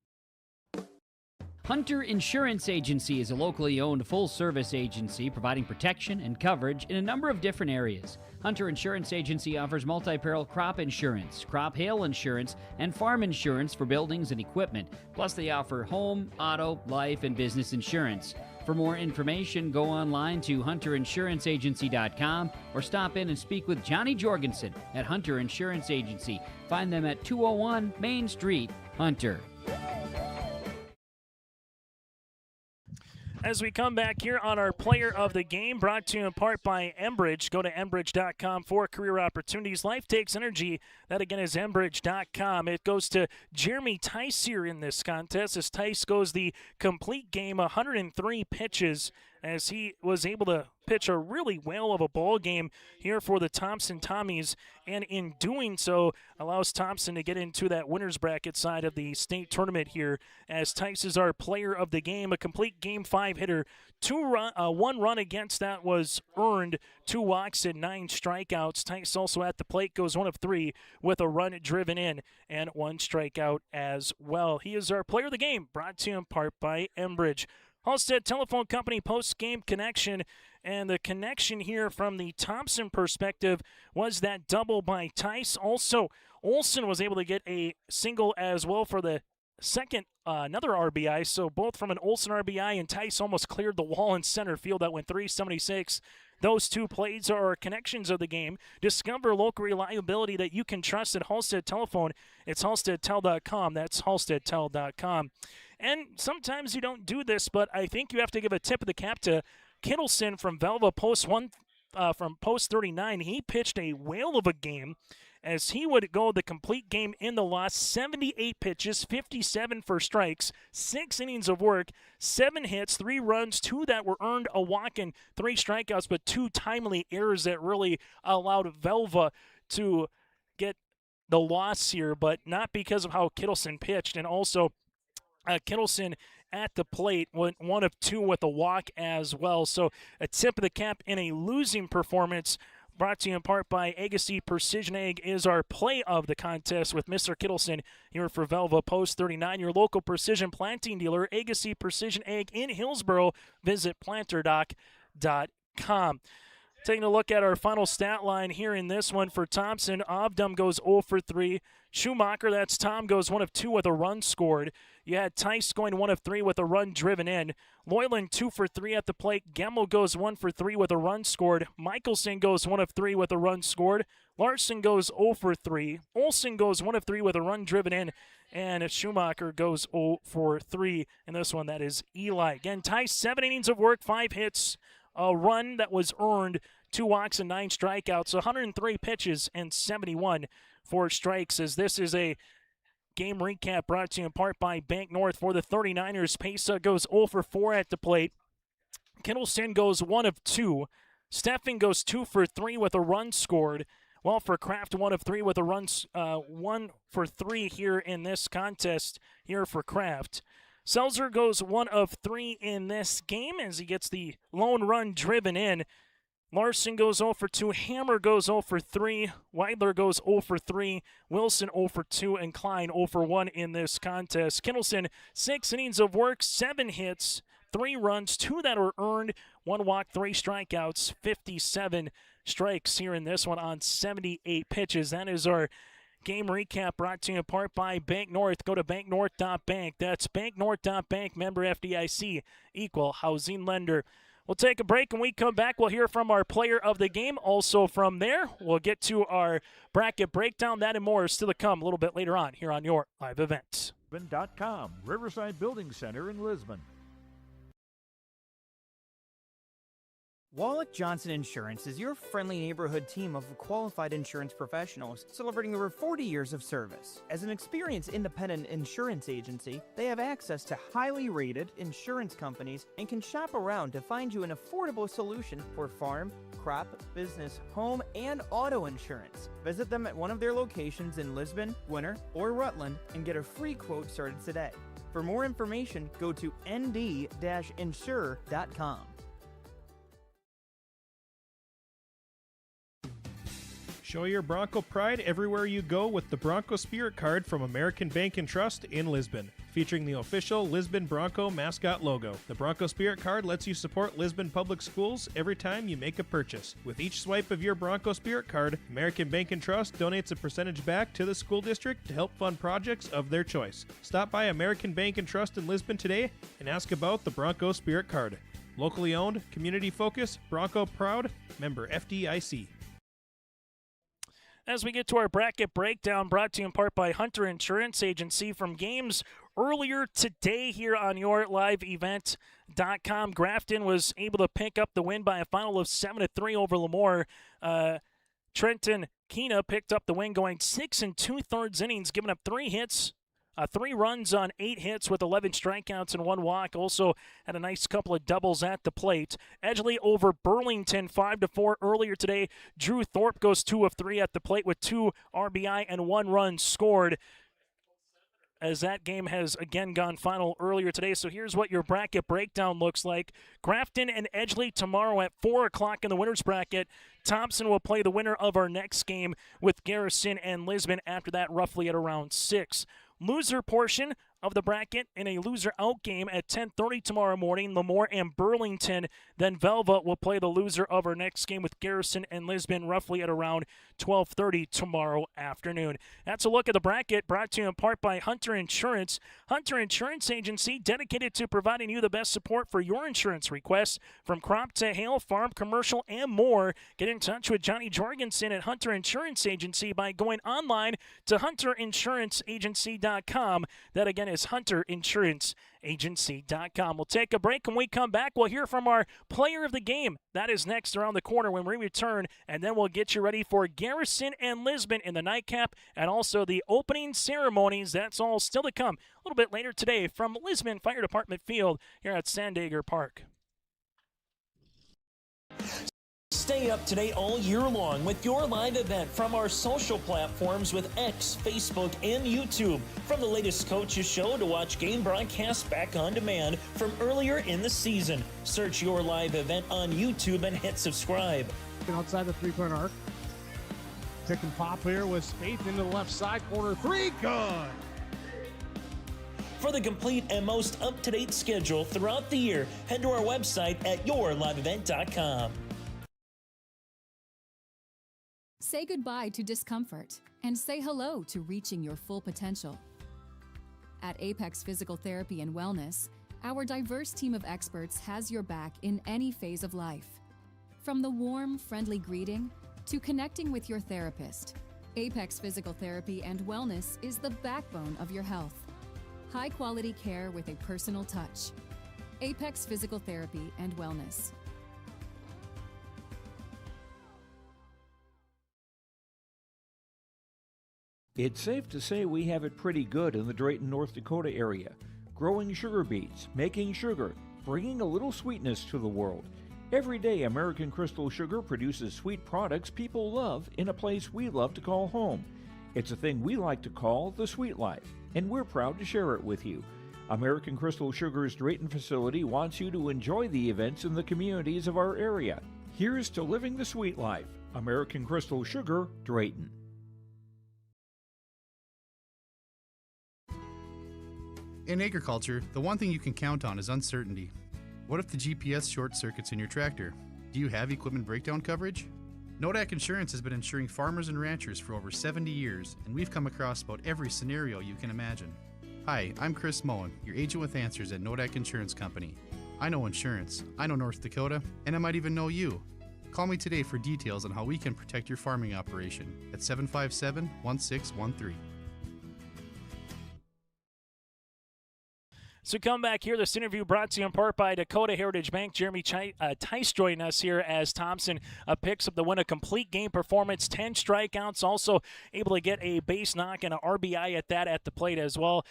Hunter Insurance Agency is a locally owned full-service agency providing protection and coverage in a number of different areas. Hunter Insurance Agency offers multi-peril crop insurance, crop hail insurance, and farm insurance for buildings and equipment. Plus, they offer home, auto, life, and business insurance. For more information, go online to hunterinsuranceagency.com or stop in and speak with Johnny Jorgensen at Hunter Insurance Agency. Find them at 201 Main Street, Hunter. As we come back here on our Player of the Game, brought to you in part by Enbridge. Go to Enbridge.com for career opportunities. Life takes energy. That, again, is Enbridge.com. It goes to Jeremy Tice here in this contest, as Tice goes the complete game, 103 pitches, as he was able to pitch a really whale of a ball game here for the Thompson Tommies, and in doing so allows Thompson to get into that winner's bracket side of the state tournament here, as Tice is our player of the game, a complete Game 5 hitter. 1 run against that was earned, 2 walks and 9 strikeouts. Tice also at the plate goes 1 of 3 with a run driven in and 1 strikeout as well. He is our player of the game, brought to you in part by Enbridge. Halstead Telephone Company post-game connection, and the connection here from the Thompson perspective was that double by Tice. Also, Olsen was able to get a single as well for the second, another RBI, so both from an Olsen RBI, and Tice almost cleared the wall in center field. That went 376. Those 2 plays are our connections of the game. Discover local reliability that you can trust at Halstead Telephone. It's halsteadtel.com. That's halsteadtel.com. And sometimes you don't do this, but I think you have to give a tip of the cap to Kittleson from Velva from post 39. He pitched a whale of a game, as he would go the complete game in the loss. 78 pitches, 57 for strikes, 6 innings of work, 7 hits, 3 runs, 2 that were earned, a walk, and 3 strikeouts, but 2 timely errors that really allowed Velva to get the loss here, but not because of how Kittleson pitched. And also, Kittleson at the plate went 1 of 2 with a walk as well. So a tip of the cap in a losing performance, brought to you in part by Agassi Precision Ag, is our play of the contest with Mr. Kittleson here for Velva Post 39, your local precision planting dealer, Agassi Precision Ag in Hillsboro. Visit planterdoc.com. Taking a look at our final stat line here in this one for Thompson. Obdum goes 0 for 3. Schumacher, that's Tom, goes 1 of 2 with a run scored. You had Tice going 1 of 3 with a run driven in. Loyland 2 for 3 at the plate. Gemmel goes 1 for 3 with a run scored. Michelson goes 1 of 3 with a run scored. Larson goes 0 for 3. Olsen goes 1 of 3 with a run driven in. And Schumacher goes 0 for 3 in this one. That is Eli. Again, Tice, 7 innings of work, 5 hits, a run that was earned, 2 walks and 9 strikeouts, 103 pitches and 71 for strikes, as this is a game recap brought to you in part by Bank North for the 39ers. Pesa goes 0 for 4 at the plate. Kittleson goes 1 of 2. Steffen goes 2 for 3 with a run scored. Well, for Kraft, 1 of 3 with a run, 1 for 3 here in this contest here for Kraft. Selzer goes 1 of 3 in this game as he gets the lone run driven in. Larson goes 0 for 2. Hammer goes 0 for 3. Weidler goes 0 for 3. Wilson 0 for 2. And Klein 0 for 1 in this contest. Kittleson, 6 innings of work, 7 hits, 3 runs, 2 that were earned, 1 walk, 3 strikeouts, 57 strikes here in this one on 78 pitches. That is our game recap brought to you in part by Bank North. Go to banknorth.bank. That's banknorth.bank, member FDIC, equal housing lender. We'll take a break, and we come back. We'll hear from our player of the game. Also from there, we'll get to our bracket breakdown. That and more is still to come a little bit later on here on your live events. Lisbon.com, Riverside Building Center in Lisbon. Wallach Johnson Insurance is your friendly neighborhood team of qualified insurance professionals celebrating over 40 years of service. As an experienced independent insurance agency, they have access to highly rated insurance companies and can shop around to find you an affordable solution for farm, crop, business, home, and auto insurance. Visit them at one of their locations in Lisbon, Winter, or Rutland and get a free quote started today. For more information, go to nd-insure.com. Show your Bronco pride everywhere you go with the Bronco Spirit Card from American Bank and Trust in Lisbon, featuring the official Lisbon Bronco mascot logo. The Bronco Spirit Card lets you support Lisbon Public Schools every time you make a purchase. With each swipe of your Bronco Spirit Card, American Bank and Trust donates a percentage back to the school district to help fund projects of their choice. Stop by American Bank and Trust in Lisbon today and ask about the Bronco Spirit Card. Locally owned, community focused, Bronco proud, member FDIC. As we get to our bracket breakdown, brought to you in part by Hunter Insurance Agency, from games earlier today here on YourLiveEvent.com. Grafton was able to pick up the win by a final of 7-3 over Lemoore. Trenton Keena picked up the win, going 6 2/3 innings, giving up 3 hits. 3 runs on 8 hits with 11 strikeouts and 1 walk. Also had a nice couple of doubles at the plate. Edgeley over Burlington 5-4 earlier today. Drew Thorpe goes 2 of 3 at the plate with 2 RBI and 1 run scored, as that game has again gone final earlier today. So here's what your bracket breakdown looks like. Grafton and Edgeley tomorrow at 4 o'clock in the winner's bracket. Thompson will play the winner of our next game with Garrison and Lisbon after that, roughly at around 6. Loser portion of the bracket in a loser out game at 10:30 tomorrow morning, Lemoore and Burlington. Then Velva will play the loser of our next game with Garrison and Lisbon roughly at around 12:30 tomorrow afternoon. That's a look at the bracket, brought to you in part by Hunter Insurance. Hunter Insurance Agency, dedicated to providing you the best support for your insurance requests, from crop to hail, farm, commercial, and more. Get in touch with Johnny Jorgensen at Hunter Insurance Agency by going online to hunterinsuranceagency.com. That again is hunterinsuranceagency.com. We'll take a break. When we come back, we'll hear from our player of the game. That is next around the corner when we return, and then we'll get you ready for Garrison and Lisbon in the nightcap and also the opening ceremonies. That's all still to come a little bit later today from Lisbon Fire Department Field here at Sandager Park. Stay up to date all year long with your live event from our social platforms with X, Facebook, and YouTube. From the latest coaches show to watch game broadcasts back on demand from earlier in the season. Search your live event on YouTube and hit subscribe. Outside the three-point arc. Pick and pop here with Spaeth into the left side corner. 3, good. For the complete and most up-to-date schedule throughout the year, head to our website at yourliveevent.com. Say goodbye to discomfort and say hello to reaching your full potential. At Apex Physical Therapy and Wellness, our diverse team of experts has your back in any phase of life. From the warm, friendly greeting to connecting with your therapist, Apex Physical Therapy and Wellness is the backbone of your health. High-quality care with a personal touch. Apex Physical Therapy and Wellness. It's safe to say we have it pretty good in the Drayton, North Dakota area. Growing sugar beets, making sugar, bringing a little sweetness to the world. Every day, American Crystal Sugar produces sweet products people love in a place we love to call home. It's a thing we like to call the sweet life, and we're proud to share it with you. American Crystal Sugar's Drayton facility wants you to enjoy the events in the communities of our area. Here's to living the sweet life. American Crystal Sugar, Drayton. In agriculture, the one thing you can count on is uncertainty. What if the GPS short circuits in your tractor? Do you have equipment breakdown coverage? Nodak Insurance has been insuring farmers and ranchers for over 70 years, and we've come across about every scenario you can imagine. Hi, I'm Chris Moen, your agent with answers at Nodak Insurance Company. I know insurance, I know North Dakota, and I might even know you. Call me today for details on how we can protect your farming operation at 757-1613. So come back here. This interview brought to you in part by Dakota Heritage Bank. Jeremy Tice joining us here as Thompson picks up the win. A complete game performance, 10 strikeouts, also able to get a base knock and an RBI at that at the plate as well.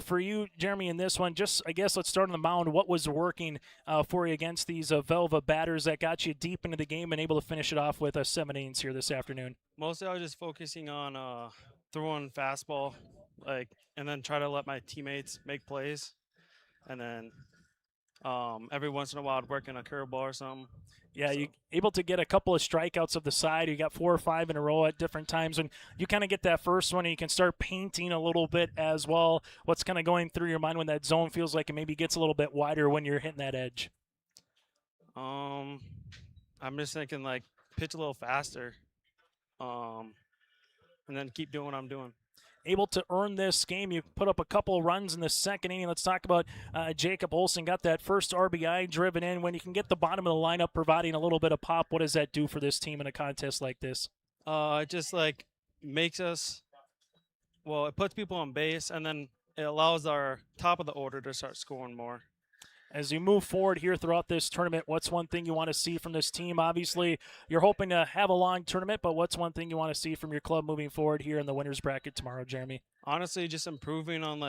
For you, Jeremy, in this one, just I guess let's start on the mound. What was working for you against these Velva batters that got you deep into the game and able to finish it off with 7 innings here this afternoon? Mostly I was just focusing on throwing fastball, and then try to let my teammates make plays. And then every once in a while, I'd work in a curveball or something. Yeah, you able to get a couple of strikeouts of the side. You got 4 or 5 in a row at different times. When you kind of get that first one and you can start painting a little bit as well, what's kind of going through your mind when that zone feels like it maybe gets a little bit wider when you're hitting that edge? I'm just thinking, pitch a little faster and then keep doing what I'm doing. Able to earn this game. You put up a couple runs in the second inning. Let's talk about Jacob Olsen. Got that first RBI driven in. When you can get the bottom of the lineup providing a little bit of pop, what does that do for this team in a contest like this? It just makes us, it puts people on base, and then it allows our top of the order to start scoring more. As you move forward here throughout this tournament, what's one thing you want to see from this team? Obviously, you're hoping to have a long tournament, but what's one thing you want to see from your club moving forward here in the winner's bracket tomorrow, Jeremy? Honestly, just improving on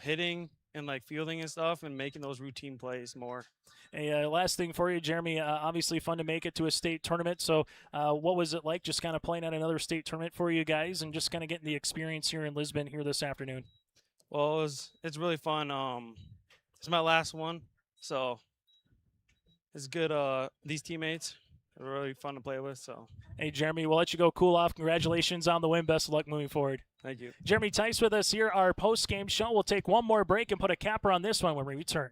hitting and fielding and stuff, and making those routine plays more. Hey, last thing for you, Jeremy. Obviously, fun to make it to a state tournament. So, what was it like just kind of playing at another state tournament for you guys, and just kind of getting the experience here in Lisbon here this afternoon? Well, it's really fun. It's my last one, so it's good. These teammates are really fun to play with. So, hey, Jeremy, we'll let you go cool off. Congratulations on the win. Best of luck moving forward. Thank you. Jeremy Tice with us here, our post-game show. We'll take one more break and put a capper on this one when we return.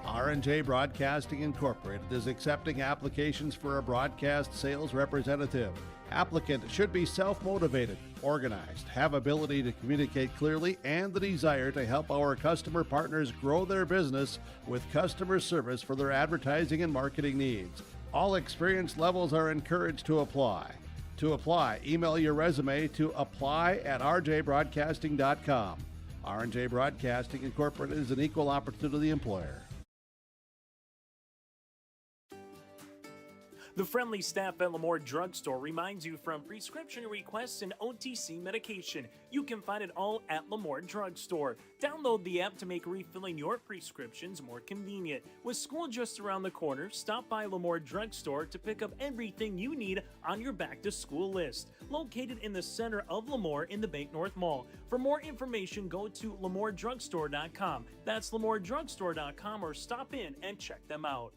R&J Broadcasting Incorporated is accepting applications for a broadcast sales representative. Applicant should be self-motivated, organized, have ability to communicate clearly, and the desire to help our customer partners grow their business with customer service for their advertising and marketing needs. All experience levels are encouraged to apply. To apply, email your resume to apply@rjbroadcasting.com. R&J Broadcasting Incorporated is an equal opportunity employer. The friendly staff at Lemoore Drugstore reminds you from prescription requests and OTC medication. You can find it all at Lemoore Drugstore. Download the app to make refilling your prescriptions more convenient. With school just around the corner, stop by Lemoore Drugstore to pick up everything you need on your back-to-school list. Located in the center of Lemoore in the Bank North Mall. For more information, go to LemooreDrugstore.com. That's LemooreDrugstore.com, or stop in and check them out.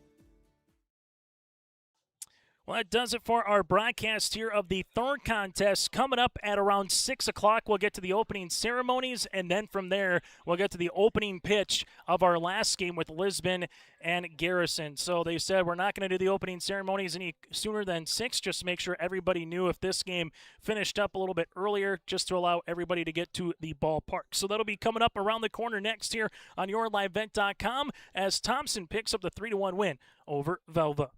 Well, that does it for our broadcast here of the third contest. Coming up at around 6 o'clock, we'll get to the opening ceremonies, and then from there, we'll get to the opening pitch of our last game with Lisbon and Garrison. So they said we're not going to do the opening ceremonies any sooner than 6, just to make sure everybody knew if this game finished up a little bit earlier, just to allow everybody to get to the ballpark. So that'll be coming up around the corner next here on YourLiveVent.com as Thompson picks up the 3-1 win over Velva.